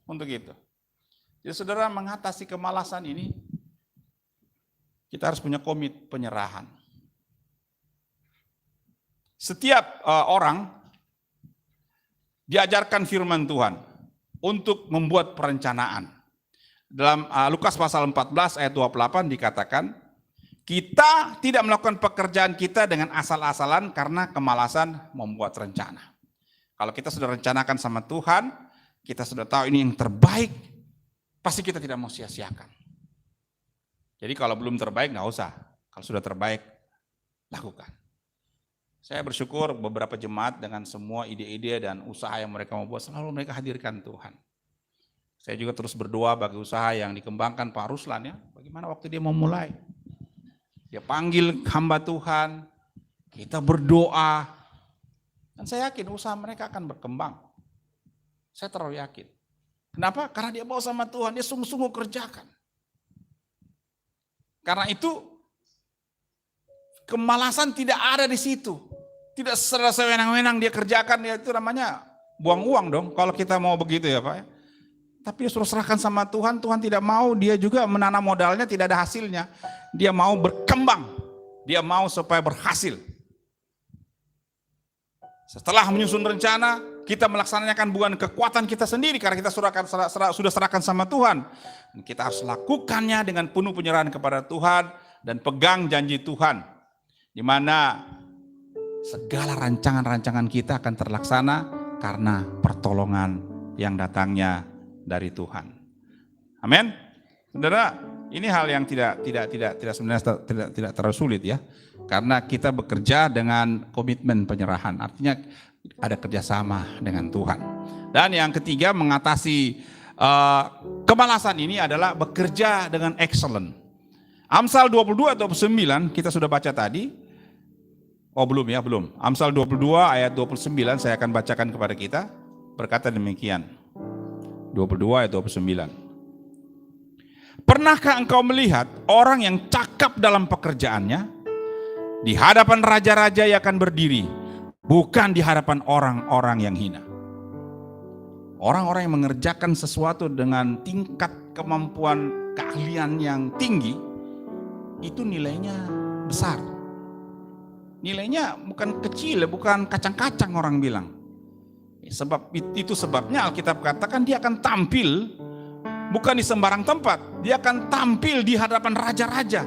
untuk itu. Jadi saudara, mengatasi kemalasan ini, kita harus punya komit penyerahan. Setiap orang diajarkan firman Tuhan untuk membuat perencanaan. Dalam Lukas pasal 14 ayat 28 dikatakan, kita tidak melakukan pekerjaan kita dengan asal-asalan karena kemalasan membuat rencana. Kalau kita sudah rencanakan sama Tuhan, kita sudah tahu ini yang terbaik, pasti kita tidak mau sia-siakan. Jadi kalau belum terbaik nggak usah. Kalau sudah terbaik, lakukan. Saya bersyukur beberapa jemaat dengan semua ide-ide dan usaha yang mereka mau buat, selalu mereka hadirkan Tuhan. Saya juga terus berdoa bagi usaha yang dikembangkan Pak Ruslan ya. Bagaimana waktu dia mau mulai. Dia panggil hamba Tuhan, kita berdoa. Dan saya yakin usaha mereka akan berkembang. Saya terlalu yakin. Kenapa? Karena dia bawa sama Tuhan, dia sungguh-sungguh kerjakan. Karena itu, kemalasan tidak ada di situ. Tidak sewenang-wenang dia kerjakan, dia itu namanya buang uang dong. Kalau kita mau begitu ya Pak. Tapi suruh serahkan sama Tuhan, Tuhan tidak mau, dia juga menanam modalnya tidak ada hasilnya. Dia mau berkembang, dia mau supaya berhasil. Setelah menyusun rencana, kita melaksanakan bukan kekuatan kita sendiri karena kita sudah serahkan sama Tuhan. Kita harus lakukannya dengan penuh penyerahan kepada Tuhan dan pegang janji Tuhan. Di mana segala rancangan-rancangan kita akan terlaksana karena pertolongan yang datangnya dari Tuhan. Amin. Saudara, ini hal yang tidak sebenarnya tidak terlalu sulit ya. Karena kita bekerja dengan komitmen penyerahan. Artinya ada kerjasama dengan Tuhan. Dan yang ketiga, mengatasi kemalasan ini adalah bekerja dengan excellent. Amsal 22 atau 29 kita sudah baca tadi. Oh belum ya, belum. Amsal 22 ayat 29 saya akan bacakan kepada kita. Berkata demikian. 22 ayat 29. Pernahkah engkau melihat orang yang cakap dalam pekerjaannya? Di hadapan raja-raja ia akan berdiri, bukan di hadapan orang-orang yang hina. Orang-orang yang mengerjakan sesuatu dengan tingkat kemampuan keahlian yang tinggi, itu nilainya besar. Nilainya bukan kecil, bukan kacang-kacang orang bilang. Sebab itu sebabnya Alkitab katakan dia akan tampil bukan di sembarang tempat, dia akan tampil di hadapan raja-raja.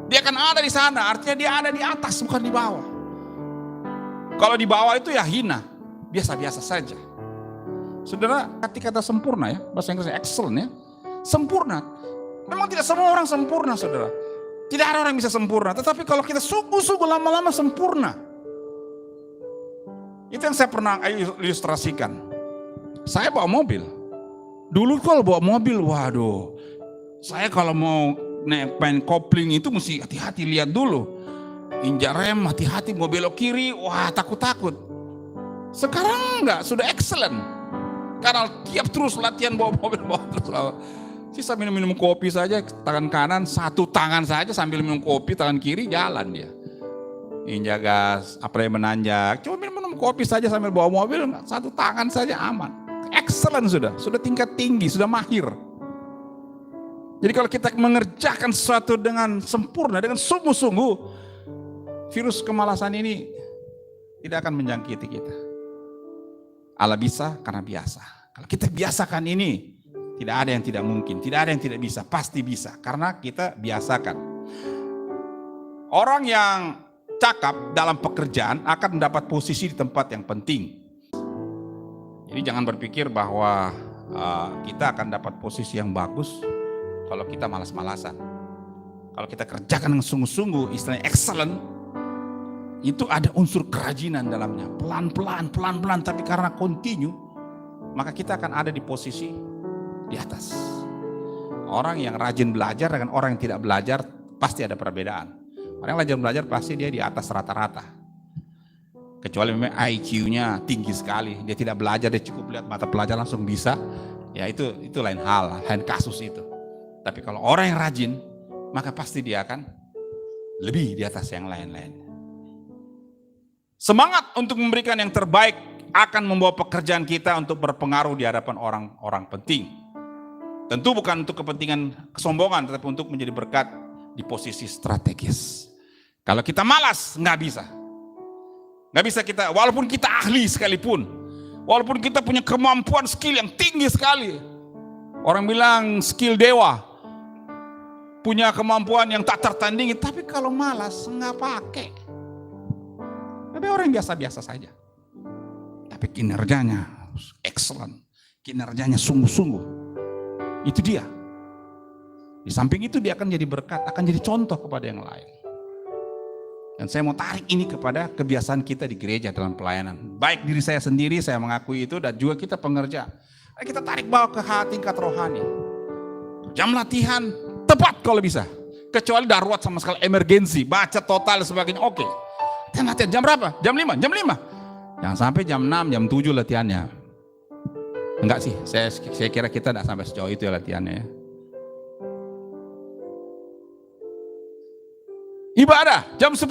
Dia akan ada di sana, artinya dia ada di atas bukan di bawah. Kalau di bawah itu ya hina, biasa-biasa saja. Saudara, arti kata sempurna ya, bahasa Inggrisnya excellent ya. Sempurna. Memang tidak semua orang sempurna saudara. Tidak ada orang yang bisa sempurna, tetapi kalau kita sungguh-sungguh lama-lama sempurna. Itu yang saya pernah ilustrasikan. Saya bawa mobil. Dulu kalau bawa mobil, waduh. Saya kalau mau main kopling itu mesti hati-hati lihat dulu. Injak rem, hati-hati mau belok kiri, wah takut-takut. Sekarang enggak, sudah excellent. Karena tiap terus latihan bawa mobil, sisa minum kopi saja, tangan kanan, satu tangan saja sambil minum kopi, tangan kiri jalan dia. Injak gas, apalagi menanjak, cuma minum kopi saja sambil bawa mobil, satu tangan saja aman. Excellent sudah tingkat tinggi, sudah mahir. Jadi kalau kita mengerjakan sesuatu dengan sempurna, dengan sungguh-sungguh, virus kemalasan ini tidak akan menjangkiti kita. Allah bisa karena biasa. Kalau kita biasakan ini, tidak ada yang tidak mungkin, tidak ada yang tidak bisa, pasti bisa. Karena kita biasakan. Orang yang cakap dalam pekerjaan akan mendapat posisi di tempat yang penting. Jadi jangan berpikir bahwa kita akan dapat posisi yang bagus kalau kita malas-malasan. Kalau kita kerjakan dengan sungguh-sungguh, istilahnya excellent, itu ada unsur kerajinan dalamnya. Pelan-pelan, tapi karena continue, maka kita akan ada di posisi di atas. Orang yang rajin belajar dengan orang yang tidak belajar pasti ada perbedaan. Orang yang rajin belajar pasti dia di atas rata-rata. Kecuali memang IQ-nya tinggi sekali, dia tidak belajar, dia cukup lihat mata pelajaran langsung bisa. Ya itu lain hal, lain kasus itu. Tapi kalau orang yang rajin, maka pasti dia akan lebih di atas yang lain-lain. Semangat untuk memberikan yang terbaik akan membawa pekerjaan kita untuk berpengaruh di hadapan orang-orang penting. Tentu bukan untuk kepentingan kesombongan, tetapi untuk menjadi berkat di posisi strategis. Kalau kita malas, nggak bisa. Nggak bisa kita, walaupun kita ahli sekalipun, walaupun kita punya kemampuan skill yang tinggi sekali. Orang bilang skill dewa, punya kemampuan yang tak tertandingi, tapi kalau malas nggak pakai. Tapi orang yang biasa-biasa saja. Tapi kinerjanya excellent, kinerjanya sungguh-sungguh. Itu dia. Di samping itu dia akan jadi berkat, akan jadi contoh kepada yang lain. Dan saya mau tarik ini kepada kebiasaan kita di gereja dalam pelayanan. Baik diri saya sendiri, saya mengakui itu, dan juga kita pengerja. Kita tarik bawa ke tingkat rohani. Jam latihan tepat kalau bisa. Kecuali darurat sama sekali, emergensi, baca total dan sebagainya, oke. Latihan jam berapa? Jam 5, jam 5. Jangan sampai jam 6, jam 7 latihannya. Enggak sih, saya kira kita tidak sampai sejauh itu ya latihannya ya. Ibadah jam 10.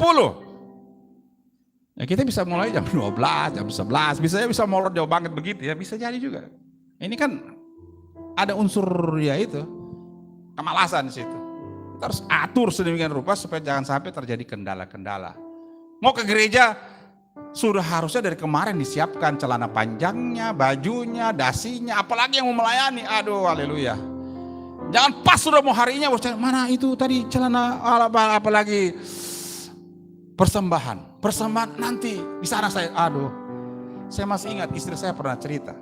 Ya kita bisa mulai jam 12, jam 11, bisa molor jauh banget begitu ya, bisa jadi juga. Ini kan ada unsur ya itu, kemalasan di situ. Kita harus atur sedemikian rupa supaya jangan sampai terjadi kendala-kendala. Mau ke gereja, sudah harusnya dari kemarin disiapkan celana panjangnya, bajunya, dasinya, apalagi yang mau melayani. Aduh, haleluya. Jangan pas sudah mau harinya, mana itu tadi celana, apalagi persembahan nanti di sana saya. Aduh, saya masih ingat istri saya pernah cerita.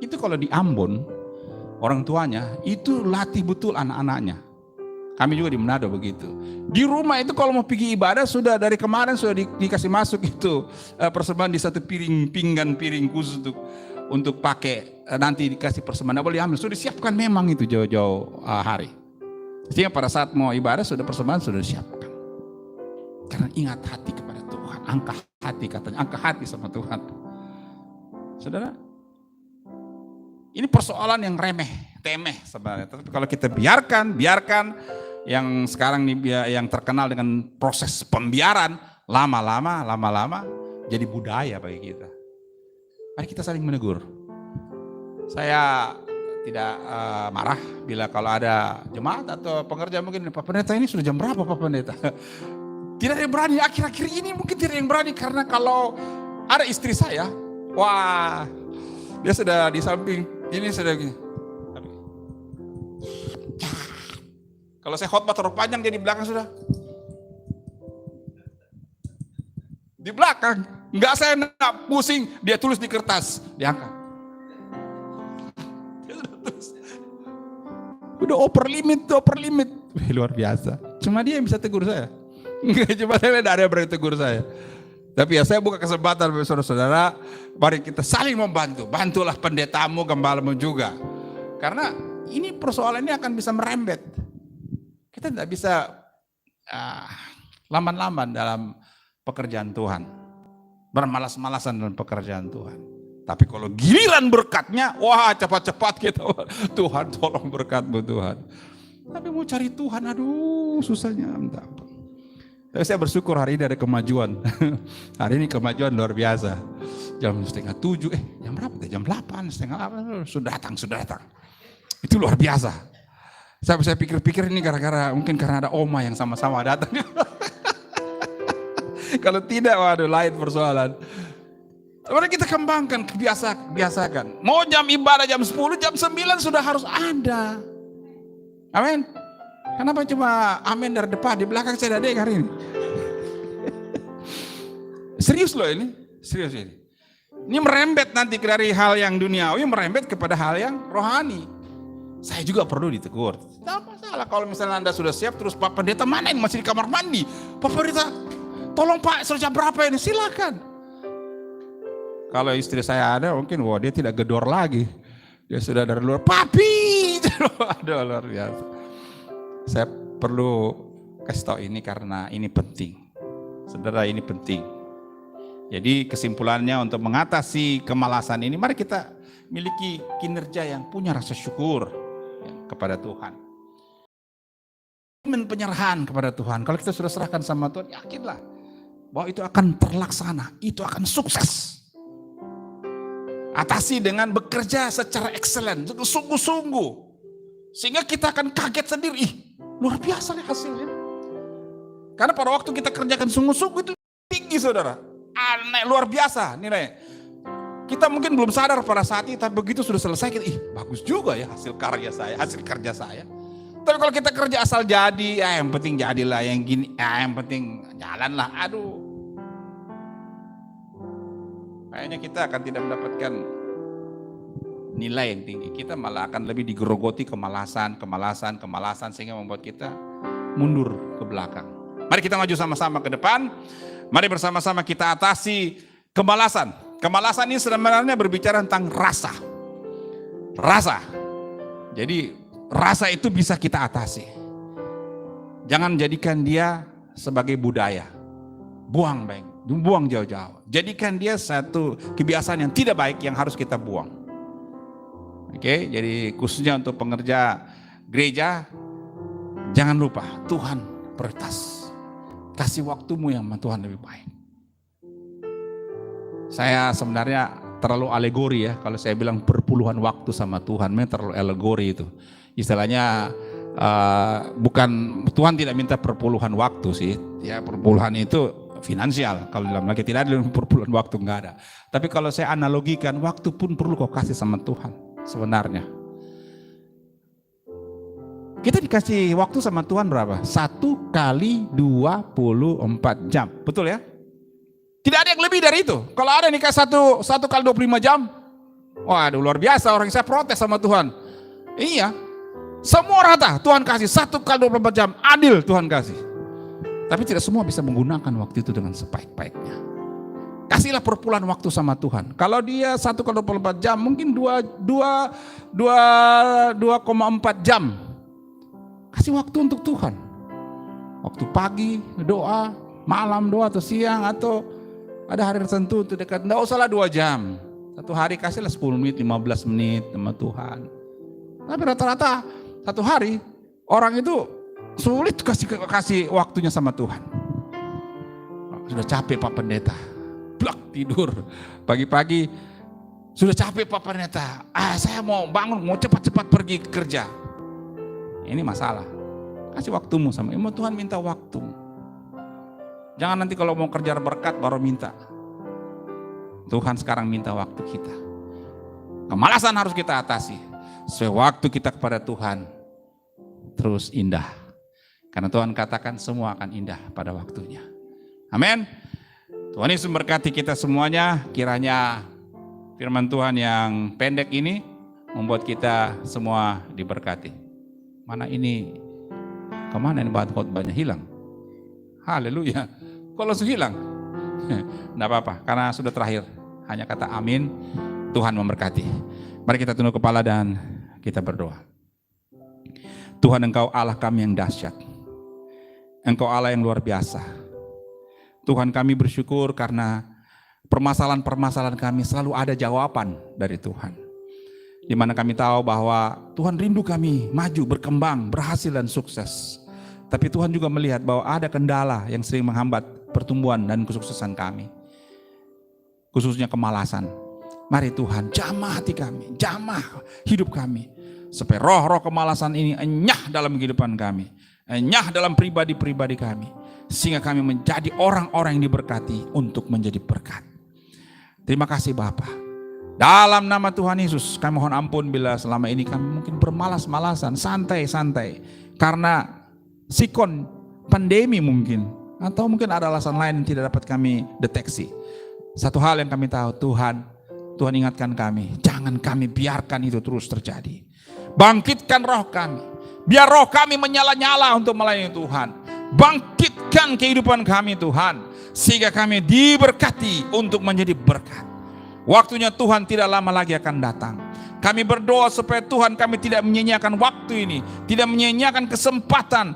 Itu kalau di Ambon, orang tuanya itu latih betul anak-anaknya. Kami juga di Manado begitu. Di rumah itu kalau mau pergi ibadah sudah dari kemarin sudah dikasih masuk itu persembahan di satu pinggan khusus untuk pakai, nanti dikasih persembahan. Boleh ambil, sudah disiapkan memang itu jauh-jauh hari. Sehingga pada saat mau ibadah sudah persembahan sudah disiapkan. Karena ingat hati kepada Tuhan, angkat hati katanya, angkat hati sama Tuhan. Saudara, ini persoalan yang remeh, temeh sebenarnya. Tapi kalau kita biarkan yang sekarang nih yang terkenal dengan proses pembiaran, lama-lama jadi budaya bagi kita. Mari kita saling menegur. Saya tidak marah bila kalau ada jemaat atau pengerja mungkin, Pak Pendeta ini sudah jam berapa Pak Pendeta? Tidak ada yang berani, akhir-akhir ini mungkin tidak ada yang berani karena kalau ada istri saya, wah dia sudah di samping ini sudah gini. Kalau saya khotbah terlalu panjang dia di belakang sudah. Di belakang, enggak saya nak pusing, dia tulis di kertas, diangkat. Udah over limit. Luar biasa. Cuma dia yang bisa tegur saya. Enggak, cuma saya tidak ada yang berani tegur saya. Tapi ya saya buka kesempatan bagi saudara-saudara, mari kita saling membantu. Bantulah pendetamu, gembalamu juga. Karena ini persoalan ini akan bisa merembet. Kita tidak bisa lamban-lamban dalam pekerjaan Tuhan. Bermalas-malasan dalam pekerjaan Tuhan. Tapi kalau giliran berkatnya, wah cepat-cepat kita. Tuhan tolong berkat-Mu Tuhan. Tapi mau cari Tuhan, aduh susahnya minta ampun. Tapi saya bersyukur hari ini ada kemajuan. Hari ini kemajuan luar biasa. Jam 6:30, jam berapa? Jam 8, 7:30, sudah datang. Itu luar biasa. Saya pikir-pikir ini mungkin karena ada oma yang sama-sama datang. Kalau tidak, waduh lain persoalan. Mari kita kembangkan, biasakan. Mau jam ibadah jam 10, jam 9 sudah harus ada. Amin. Kenapa cuma amin dari depan, di belakang saya ada hari ini. Serius loh ini, serius ini. Ini merembet nanti dari hal yang duniawi, merembet kepada hal yang rohani. Saya juga perlu ditegur. Tidak masalah kalau misalnya Anda sudah siap, terus Pak Pendeta mana yang masih di kamar mandi? Pak Pendeta, tolong Pak, sudah berapa ini? Silakan. Kalau istri saya ada, mungkin dia tidak gedor lagi. Dia sudah dari luar, papi. Aduh, luar biasa. Saya perlu kasih tahu ini karena ini penting. Saudara, ini penting. Jadi kesimpulannya untuk mengatasi kemalasan ini, mari kita miliki kinerja yang punya rasa syukur kepada Tuhan. Penyerahan kepada Tuhan. Kalau kita sudah serahkan sama Tuhan, yakinlah bahwa itu akan terlaksana, itu akan sukses. Atasi dengan bekerja secara excellent, sungguh-sungguh. Sehingga kita akan kaget sendiri, luar biasa nih hasilnya. Karena pada waktu kita kerjakan sungguh-sungguh itu tinggi saudara. Aneh, luar biasa nilainya. Kita mungkin belum sadar pada saat itu, tapi begitu sudah selesai kita, bagus juga ya hasil karya saya, hasil kerja saya. Tapi kalau kita kerja asal jadi, yang penting jadilah, yang gini, yang penting jalanlah, aduh. Kayaknya kita akan tidak mendapatkan nilai yang tinggi. Kita malah akan lebih digerogoti kemalasan sehingga membuat kita mundur ke belakang. Mari kita maju sama-sama ke depan. Mari bersama-sama kita atasi kemalasan. Kemalasan ini sebenarnya berbicara tentang rasa. Rasa. Jadi rasa itu bisa kita atasi. Jangan jadikan dia sebagai budaya. Buang baik, buang jauh-jauh. Jadikan dia satu kebiasaan yang tidak baik yang harus kita buang. Oke, jadi khususnya untuk pengerja gereja, jangan lupa Tuhan prioritas. Kasih waktumu yang sama Tuhan lebih baik. Saya sebenarnya terlalu alegori ya, kalau saya bilang perpuluhan waktu sama Tuhan, memang terlalu alegori itu. Istilahnya bukan, Tuhan tidak minta perpuluhan waktu sih, ya perpuluhan itu finansial. Kalau dalam lagi tidak ada perpuluhan waktu, enggak ada. Tapi kalau saya analogikan, waktu pun perlu kau kasih sama Tuhan sebenarnya. Kita dikasih waktu sama Tuhan berapa? 1 kali 24 jam, betul ya? Tidak ada yang lebih dari itu. Kalau ada nikah satu kali 25 jam, waduh luar biasa, orang saya protes sama Tuhan. Iya, semua rata Tuhan kasih 1 kali 24 jam, adil Tuhan kasih. Tapi tidak semua bisa menggunakan waktu itu dengan sebaik-baiknya. Kasihlah perpuluhan waktu sama Tuhan. Kalau dia 1 kali 24 jam, mungkin 2,4 jam. Kasih waktu untuk Tuhan. Waktu pagi doa, malam doa atau siang atau ada hari tertentu untuk dekat. Tidak usahlah 2 jam. Satu hari kasihlah 10 menit, 15 menit sama Tuhan. Tapi rata-rata satu hari orang itu sulit kasih waktunya sama Tuhan. Sudah capek Pak Pendeta, blak tidur. Pagi-pagi sudah capek Pak Pendeta, saya mau bangun, mau cepat-cepat pergi kerja. Ini masalah. Kasih waktumu sama Tuhan, minta waktu. Jangan nanti kalau mau kerja berkat baru minta. Tuhan sekarang minta waktu kita. Kemalasan harus kita atasi. Sewaktu kita kepada Tuhan terus indah. Karena Tuhan katakan semua akan indah pada waktunya. Amin. Tuhan Yesus memberkati kita semuanya. Kiranya firman Tuhan yang pendek ini membuat kita semua diberkati. Mana ini? Kemana ini bahan khotbahnya hilang? Haleluya. Kok langsung hilang? Tidak apa-apa, karena sudah terakhir. Hanya kata amin. Tuhan memberkati. Mari kita tunduk kepala dan kita berdoa. Tuhan, Engkau Allah kami yang dahsyat. Engkau Allah yang luar biasa. Tuhan, kami bersyukur karena permasalahan-permasalahan kami selalu ada jawaban dari Tuhan. Di mana kami tahu bahwa Tuhan rindu kami maju, berkembang, berhasil dan sukses. Tapi Tuhan juga melihat bahwa ada kendala yang sering menghambat pertumbuhan dan kesuksesan kami. Khususnya kemalasan. Mari Tuhan jamah hati kami, jamah hidup kami. Supaya roh-roh kemalasan ini enyah dalam kehidupan kami. Enyah dalam pribadi-pribadi kami. Sehingga kami menjadi orang-orang yang diberkati untuk menjadi berkat. Terima kasih Bapa. Dalam nama Tuhan Yesus kami mohon ampun bila selama ini kami mungkin bermalas-malasan, santai-santai. Karena sikon pandemi mungkin. Atau mungkin ada alasan lain yang tidak dapat kami deteksi. Satu hal yang kami tahu, Tuhan ingatkan kami. Jangan kami biarkan itu terus terjadi. Bangkitkan roh kami. Biar roh kami menyala-nyala untuk melayani Tuhan. Bangkitkan kehidupan kami Tuhan. Sehingga kami diberkati untuk menjadi berkat. Waktunya Tuhan tidak lama lagi akan datang. Kami berdoa supaya Tuhan kami tidak menyia-nyiakan waktu ini. Tidak menyia-nyiakan kesempatan.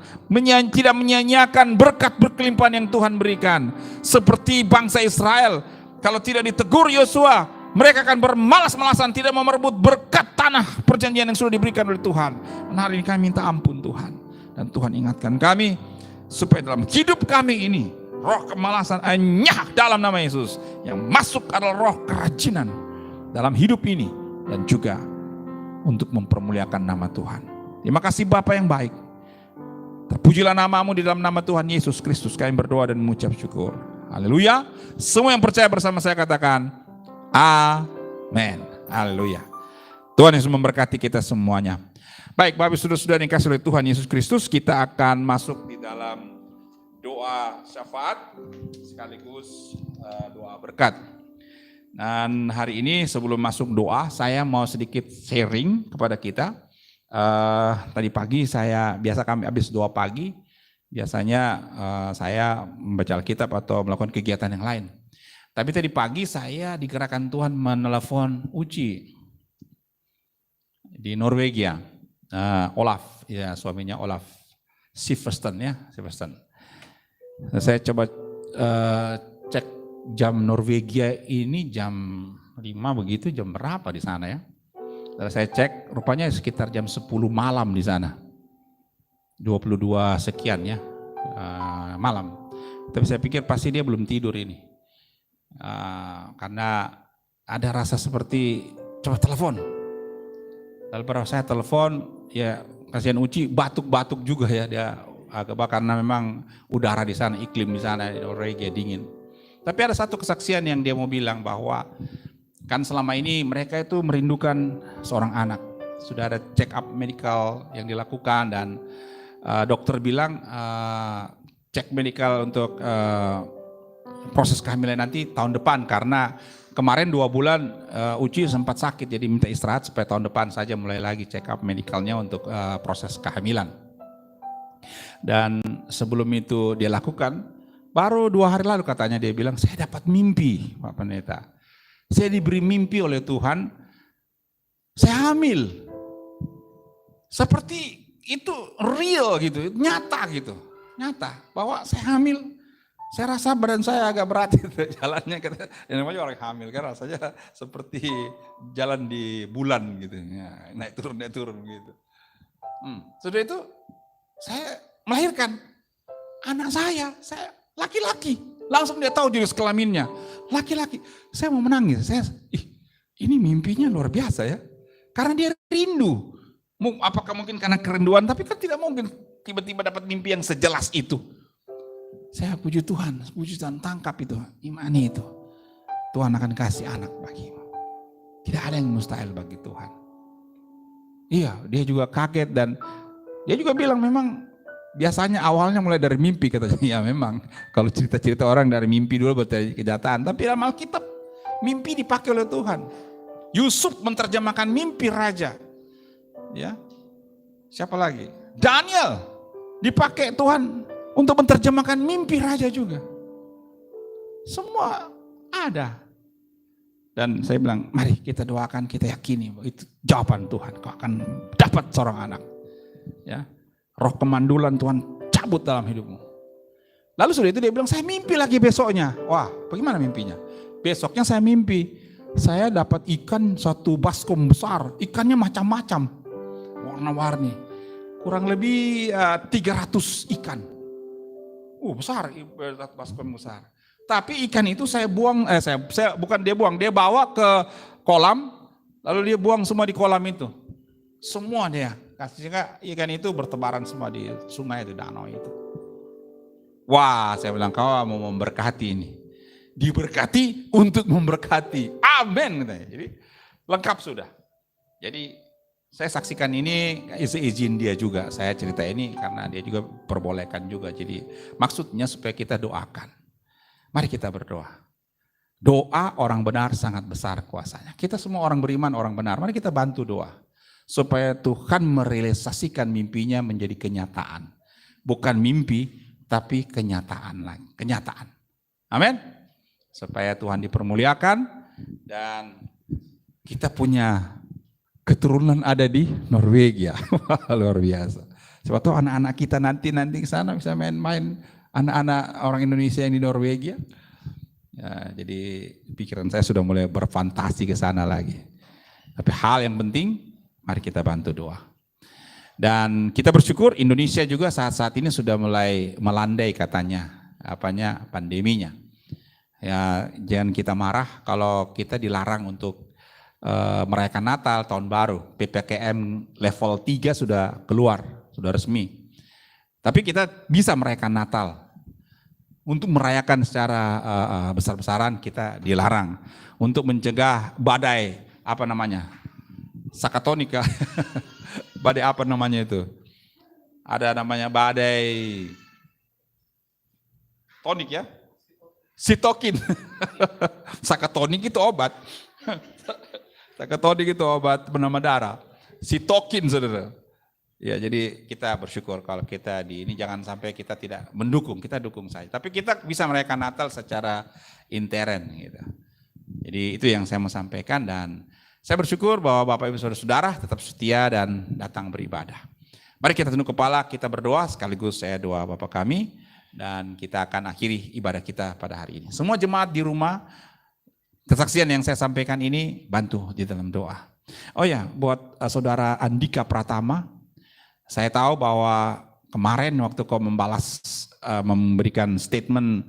Tidak menyia-nyiakan berkat berkelimpahan yang Tuhan berikan. Seperti bangsa Israel. Kalau tidak ditegur Yosua, mereka akan bermalas-malasan. Tidak mau merebut berkat tanah perjanjian yang sudah diberikan oleh Tuhan. Dan hari ini kami minta ampun Tuhan. Dan Tuhan ingatkan kami. Supaya dalam hidup kami ini. Roh kemalasan enyah dalam nama Yesus. Yang masuk adalah roh kerajinan dalam hidup ini. Dan juga untuk mempermuliakan nama Tuhan. Terima kasih Bapa yang baik. Terpujilah namamu di dalam nama Tuhan Yesus Kristus. Kami berdoa dan mengucap syukur. Haleluya. Semua yang percaya bersama saya katakan amin. Haleluya. Tuhan Yesus memberkati kita semuanya. Baik Bapak Saudara-saudara yang dikasihi oleh Tuhan Yesus Kristus. Kita akan masuk di dalam doa syafaat sekaligus doa berkat. Dan hari ini sebelum masuk doa, saya mau sedikit sharing kepada kita. Tadi pagi kami habis doa pagi, biasanya saya membaca Alkitab atau melakukan kegiatan yang lain. Tapi tadi pagi saya digerakkan Tuhan menelepon Uci di Norwegia, Olaf, ya suaminya Olaf. Silverstone ya, Silverstone. Nah, saya coba cek jam Norwegia ini jam 5 begitu, jam berapa di sana ya? Lalu saya cek, rupanya sekitar jam 10 malam di sana. 22 sekian ya, malam. Tapi saya pikir pasti dia belum tidur ini. Karena ada rasa seperti, coba telepon. Lalu pada saya telepon, ya kasihan Uci, batuk-batuk juga ya dia agak karena memang udara di sana, iklim di sana di Norwegia dingin. Tapi ada satu kesaksian yang dia mau bilang bahwa kan selama ini mereka itu merindukan seorang anak. Sudah ada check up medical yang dilakukan dan dokter bilang cek medical untuk proses kehamilan nanti tahun depan karena kemarin 2 bulan Uci sempat sakit jadi minta istirahat supaya tahun depan saja mulai lagi check up medicalnya untuk proses kehamilan. Dan sebelum itu dia lakukan, baru 2 hari lalu katanya dia bilang, saya dapat mimpi Pak Pendeta. Saya diberi mimpi oleh Tuhan, saya hamil. Seperti itu real gitu, nyata gitu. Nyata bahwa saya hamil. Saya rasa badan saya agak berat gitu, jalannya. Yang namanya orang hamil kan rasanya seperti jalan di bulan gitu. Ya, naik turun gitu. Sudah itu saya melahirkan anak saya laki-laki. Langsung dia tahu jenis kelaminnya, laki-laki. Saya mau menangis, ini mimpinya luar biasa ya. Karena dia rindu. Apakah mungkin karena kerinduan, tapi kan tidak mungkin tiba-tiba dapat mimpi yang sejelas itu. Saya puji Tuhan, tangkap itu, imani itu. Tuhan akan kasih anak bagimu. Tidak ada yang mustahil bagi Tuhan. Iya, dia juga kaget dan dia juga bilang memang biasanya awalnya mulai dari mimpi katanya. Ya memang kalau cerita-cerita orang dari mimpi dulu berarti kenyataan. Tapi dalam Alkitab mimpi dipakai oleh Tuhan. Yusuf menerjemahkan mimpi raja. Ya, siapa lagi? Daniel dipakai Tuhan untuk menerjemahkan mimpi raja juga. Semua ada. Dan saya bilang, mari kita doakan, kita yakini bahwa itu jawaban Tuhan. Kau akan dapat seorang anak. Ya, roh kemandulan Tuhan cabut dalam hidupmu. Lalu sudah itu dia bilang, saya mimpi lagi besoknya. Wah, bagaimana mimpinya? Besoknya saya mimpi, saya dapat ikan satu baskom besar. Ikannya macam-macam, warna-warni. Kurang lebih 300 ikan. Besar, baskom besar. Tapi ikan itu saya buang, saya bukan dia buang, dia bawa ke kolam, lalu dia buang semua di kolam itu. Semua dia, sehingga ikan itu bertebaran semua di sungai itu, danau itu. Wah, saya bilang kau mau memberkati ini. Diberkati untuk memberkati. Amin. Jadi lengkap sudah. Jadi saya saksikan ini izin dia juga. Saya cerita ini karena dia juga perbolehkan juga. Jadi maksudnya supaya kita doakan. Mari kita berdoa. Doa orang benar sangat besar kuasanya. Kita semua orang beriman, orang benar. Mari kita bantu doa. Supaya Tuhan merealisasikan mimpinya menjadi kenyataan. Bukan mimpi, tapi kenyataan lagi. Kenyataan. Amin. Supaya Tuhan dipermuliakan dan kita punya keturunan ada di Norwegia. Luar biasa. Siapa tahu anak-anak kita nanti ke sana bisa main-main. Anak-anak orang Indonesia yang di Norwegia. Ya, jadi pikiran saya sudah mulai berfantasi ke sana lagi. Tapi hal yang penting, mari kita bantu doa. Dan kita bersyukur Indonesia juga saat-saat ini sudah mulai melandai katanya, pandeminya. Ya, jangan kita marah kalau kita dilarang untuk merayakan Natal, tahun baru. PPKM level 3 sudah keluar, sudah resmi. Tapi kita bisa merayakan Natal. Untuk merayakan secara besar-besaran kita dilarang. Untuk mencegah badai, sakatonika. Badai apa namanya itu? Ada namanya badai tonik ya? Sitokin. Sakatonik itu obat. Sakatonik itu obat penambah darah. Sitokin saudara. Ya, jadi kita bersyukur kalau kita di ini jangan sampai kita tidak mendukung, kita dukung saja. Tapi kita bisa merayakan Natal secara intern gitu. Jadi itu yang saya mau sampaikan dan saya bersyukur bahwa Bapak Ibu Saudara-saudara tetap setia dan datang beribadah. Mari kita tunduk kepala, kita berdoa sekaligus saya doa Bapa kami dan kita akan akhiri ibadah kita pada hari ini. Semua jemaat di rumah, kesaksian yang saya sampaikan ini bantu di dalam doa. Oh ya, buat saudara Andika Pratama, saya tahu bahwa kemarin waktu kau memberikan statement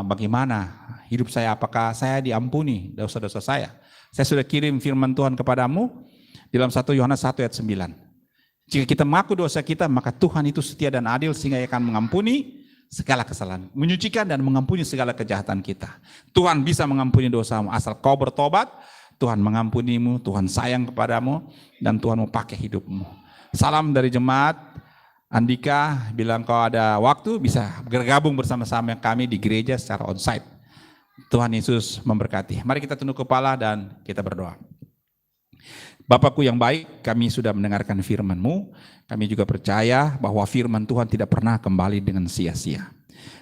bagaimana hidup saya, apakah saya diampuni dosa-dosa saya. Saya sudah kirim firman Tuhan kepadamu dalam 1 Yohanes 1 ayat 9. Jika kita mengaku dosa kita, maka Tuhan itu setia dan adil sehingga Ia akan mengampuni segala kesalahan, menyucikan dan mengampuni segala kejahatan kita. Tuhan bisa mengampuni dosamu asal kau bertobat. Tuhan mengampunimu, Tuhan sayang kepadamu, dan Tuhan mau pakai hidupmu. Salam dari jemaat Andika, bilang kau ada waktu bisa bergabung bersama-sama kami di gereja secara onsite. Tuhan Yesus memberkati. Mari kita tunduk kepala dan kita berdoa. Bapakku yang baik, kami sudah mendengarkan firman-Mu. Kami juga percaya bahwa firman Tuhan tidak pernah kembali dengan sia-sia.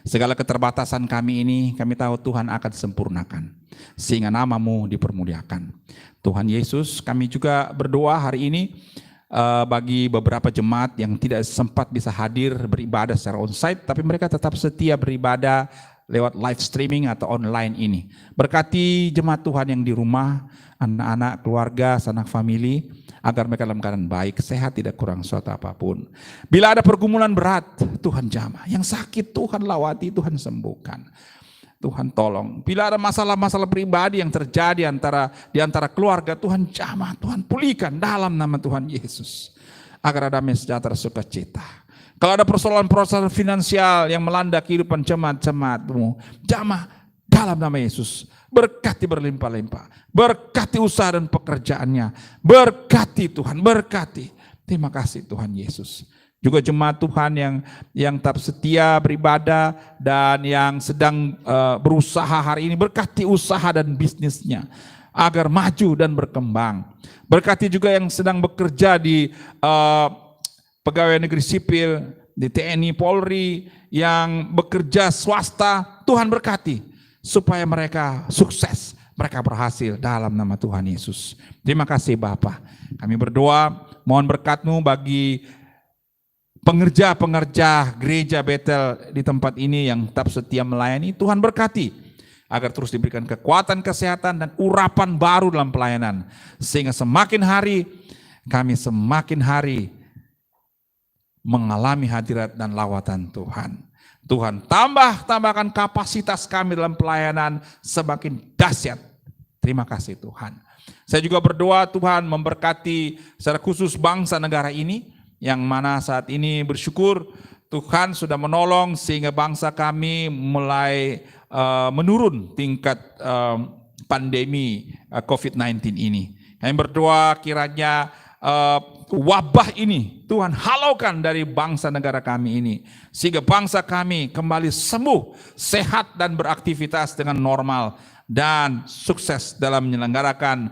Segala keterbatasan kami ini, kami tahu Tuhan akan sempurnakan, sehingga nama-Mu dipermuliakan. Tuhan Yesus, kami juga berdoa hari ini bagi beberapa jemaat yang tidak sempat bisa hadir beribadah secara onsite, tapi mereka tetap setia beribadah lewat live streaming atau online ini. Berkati jemaat Tuhan yang di rumah, anak-anak, keluarga, sanak famili, agar mereka dalam keadaan baik, sehat, tidak kurang suatu apapun. Bila ada pergumulan berat, Tuhan jamah. Yang sakit Tuhan lawati, Tuhan sembuhkan. Tuhan tolong. Bila ada masalah-masalah pribadi yang terjadi di antara keluarga, Tuhan jamah, Tuhan pulihkan dalam nama Tuhan Yesus. Agar ada damai sejahtera sukacita. Kalau ada persoalan-persoalan finansial yang melanda kehidupan jemaat-jemaatmu, jamah dalam nama Yesus. Berkati berlimpah-limpah. Berkati usaha dan pekerjaannya. Berkati Tuhan, berkati. Terima kasih Tuhan Yesus. Juga jemaat Tuhan yang tetap setia beribadah dan yang sedang berusaha hari ini, berkati usaha dan bisnisnya agar maju dan berkembang. Berkati juga yang sedang bekerja di pegawai negeri sipil, di TNI, Polri, yang bekerja swasta, Tuhan berkati supaya mereka sukses, mereka berhasil dalam nama Tuhan Yesus. Terima kasih Bapa. Kami berdoa, mohon berkat-Mu bagi pengerja-pengerja gereja Betel di tempat ini yang tetap setia melayani. Tuhan berkati agar terus diberikan kekuatan, kesehatan, dan urapan baru dalam pelayanan. Sehingga semakin hari kami semakin hari mengalami hadirat dan lawatan Tuhan. Tuhan tambahkan kapasitas kami dalam pelayanan semakin dahsyat. Terima kasih Tuhan. Saya juga berdoa Tuhan memberkati secara khusus bangsa negara ini, yang mana saat ini bersyukur Tuhan sudah menolong sehingga bangsa kami mulai menurun tingkat pandemi COVID-19 ini. Kami berdoa kiranya wabah ini Tuhan halaukan dari bangsa negara kami ini, sehingga bangsa kami kembali sembuh, sehat dan beraktivitas dengan normal dan sukses dalam menyelenggarakan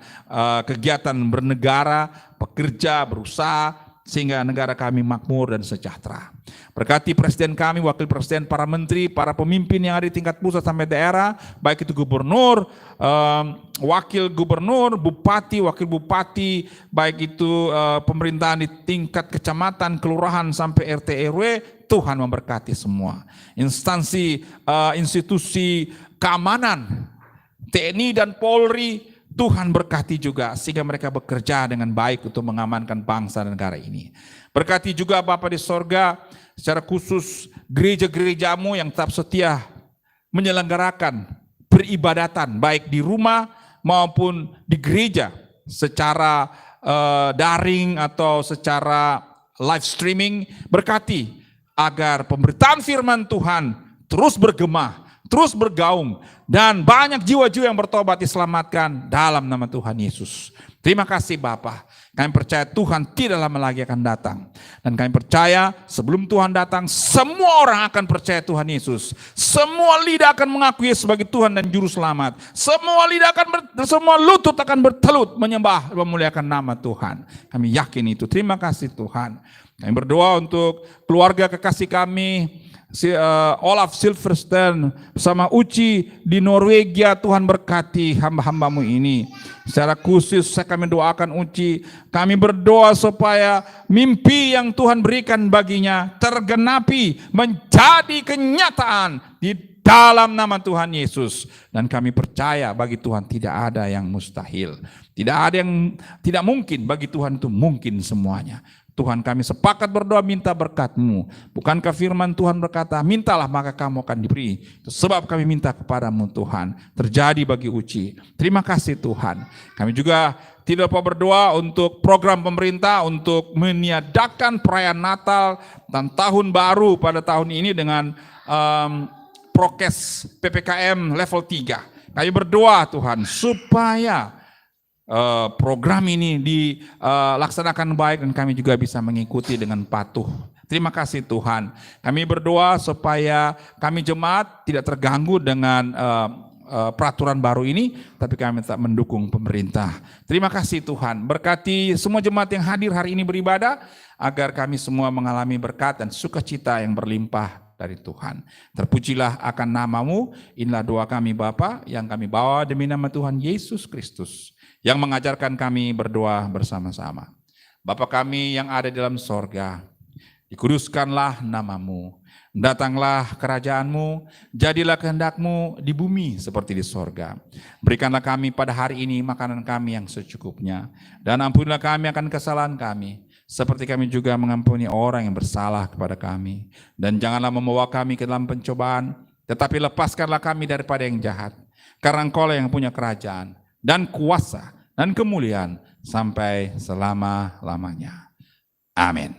kegiatan bernegara, bekerja, berusaha, sehingga negara kami makmur dan sejahtera. Berkati presiden kami, wakil presiden, para menteri, para pemimpin yang ada di tingkat pusat sampai daerah, baik itu gubernur, wakil gubernur, bupati, wakil bupati, baik itu pemerintahan di tingkat kecamatan, kelurahan sampai RT RW, Tuhan memberkati semua. Instansi, institusi keamanan, TNI dan Polri, Tuhan berkati juga sehingga mereka bekerja dengan baik untuk mengamankan bangsa dan negara ini. Berkati juga Bapa di sorga, secara khusus gereja-gerejamu yang tetap setia menyelenggarakan peribadatan baik di rumah maupun di gereja secara daring atau secara live streaming. Berkati agar pemberitaan firman Tuhan terus bergema, terus bergaung, dan banyak jiwa-jiwa yang bertobat diselamatkan dalam nama Tuhan Yesus. Terima kasih Bapa. Kami percaya Tuhan tidak lama lagi akan datang. Dan kami percaya sebelum Tuhan datang, semua orang akan percaya Tuhan Yesus. Semua lidah akan mengakui Yesus sebagai Tuhan dan Juru Selamat. Semua lutut akan bertelut menyembah dan memuliakan nama Tuhan. Kami yakin itu. Terima kasih Tuhan. Kami berdoa untuk keluarga kekasih kami, Olaf Silverstone bersama Uci di Norwegia. Tuhan berkati hamba-hambamu ini. Secara khusus kami doakan Uci, kami berdoa supaya mimpi yang Tuhan berikan baginya tergenapi, menjadi kenyataan di dalam nama Tuhan Yesus. Dan kami percaya bagi Tuhan tidak ada yang mustahil. Tidak ada yang tidak mungkin, bagi Tuhan itu mungkin semuanya. Tuhan, kami sepakat berdoa minta berkat-Mu. Bukankah firman Tuhan berkata, mintalah maka kamu akan diberi. Sebab kami minta kepadamu Tuhan. Terjadi bagi Uci. Terima kasih Tuhan. Kami juga tidak lupa berdoa untuk program pemerintah untuk meniadakan perayaan Natal dan Tahun Baru pada tahun ini dengan prokes PPKM level 3. Kami berdoa Tuhan supaya program ini dilaksanakan baik dan kami juga bisa mengikuti dengan patuh. Terima kasih Tuhan. Kami berdoa supaya kami jemaat tidak terganggu dengan peraturan baru ini, tapi kami tetap mendukung pemerintah. Terima kasih Tuhan. Berkati semua jemaat yang hadir hari ini beribadah, agar kami semua mengalami berkat dan sukacita yang berlimpah dari Tuhan. Terpujilah akan nama-Mu. Inilah doa kami Bapa yang kami bawa demi nama Tuhan Yesus Kristus, yang mengajarkan kami berdoa bersama-sama. Bapa kami yang ada di dalam sorga, dikuduskanlah nama-Mu, datanglah kerajaan-Mu, jadilah kehendak-Mu di bumi seperti di sorga. Berikanlah kami pada hari ini makanan kami yang secukupnya, dan ampunilah kami akan kesalahan kami, seperti kami juga mengampuni orang yang bersalah kepada kami. Dan janganlah membawa kami ke dalam pencobaan, tetapi lepaskanlah kami daripada yang jahat, karena Engkau yang punya kerajaan dan kuasa dan kemuliaan sampai selama-lamanya. Amin.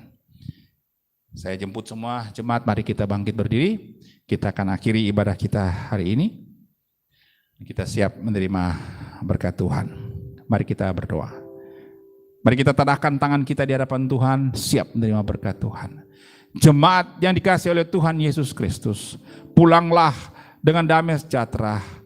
Saya jemput semua jemaat, mari kita bangkit berdiri. Kita akan akhiri ibadah kita hari ini. Kita siap menerima berkat Tuhan. Mari kita berdoa. Mari kita tadahkan tangan kita di hadapan Tuhan, siap menerima berkat Tuhan. Jemaat yang dikasihi oleh Tuhan Yesus Kristus, pulanglah dengan damai sejahtera.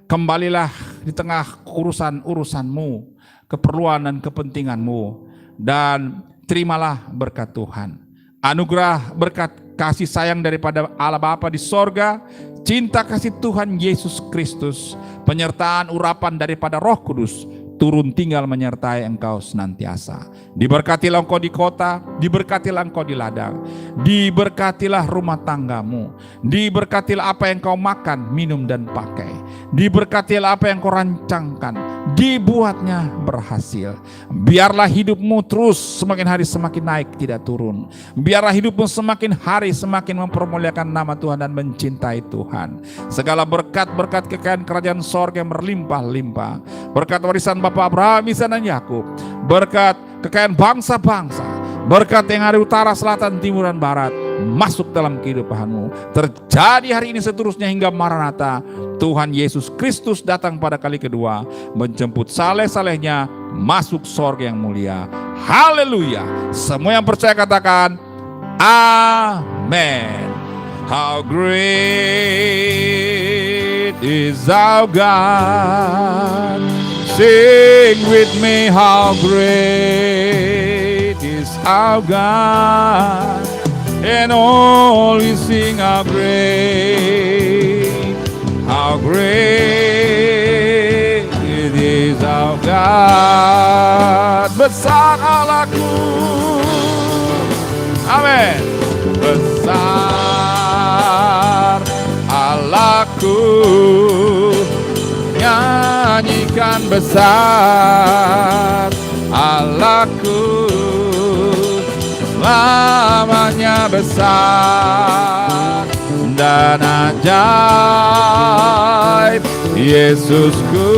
Kembalilah di tengah urusan-urusanmu, keperluan dan kepentinganmu, dan terimalah berkat Tuhan. Anugerah berkat kasih sayang daripada Allah Bapa di sorga, cinta kasih Tuhan Yesus Kristus, penyertaan urapan daripada Roh Kudus, turun tinggal menyertai engkau senantiasa. Diberkatilah engkau di kota, diberkatilah engkau di ladang, diberkatilah rumah tanggamu, diberkatilah apa yang kau makan, minum dan pakai, diberkatilah apa yang kau rancangkan, dibuatnya berhasil. Biarlah hidupmu terus semakin hari semakin naik, tidak turun. Biarlah hidupmu semakin hari semakin mempermuliakan nama Tuhan dan mencintai Tuhan. Segala berkat-berkat kekayaan kerajaan sorga yang berlimpah-limpah, berkat warisan Bapak Abraham, Ishak dan Yakub, berkat kekayaan bangsa-bangsa, berkat yang ada utara, selatan, timur dan barat, masuk dalam kehidupanmu. Terjadi hari ini seterusnya hingga Maranatha. Tuhan Yesus Kristus datang pada kali kedua, menjemput saleh-salehnya masuk sorga yang mulia. Haleluya. Semua yang percaya katakan amin. How great is our God. Sing with me, how great is our God. And all we sing, how great is our God. Besar Allahku, amin. Besar Allahku, nyanyikan besar Allahku, selamanya besar dan ajaib Yesusku.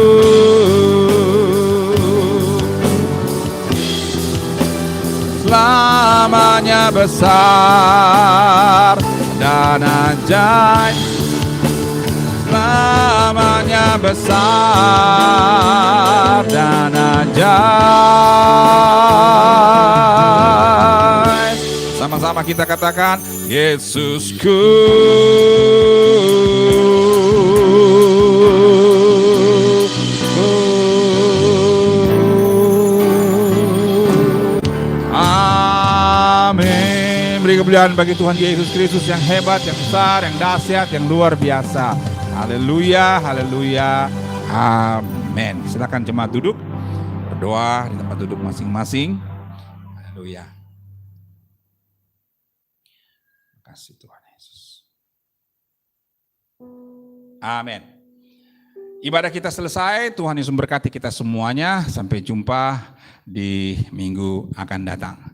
Selamanya besar dan ajaib, selamanya besar dan ajaib. Sama-sama kita katakan, Yesusku. Amin. Beri kemuliaan bagi Tuhan Yesus Kristus yang hebat, yang besar, yang dahsyat, yang luar biasa. Haleluya, haleluya, amin. Silakan jemaat duduk, berdoa di tempat duduk masing-masing. Haleluya. Terima kasih Tuhan Yesus. Amin. Ibadah kita selesai, Tuhan Yesus memberkati kita semuanya. Sampai jumpa di minggu akan datang.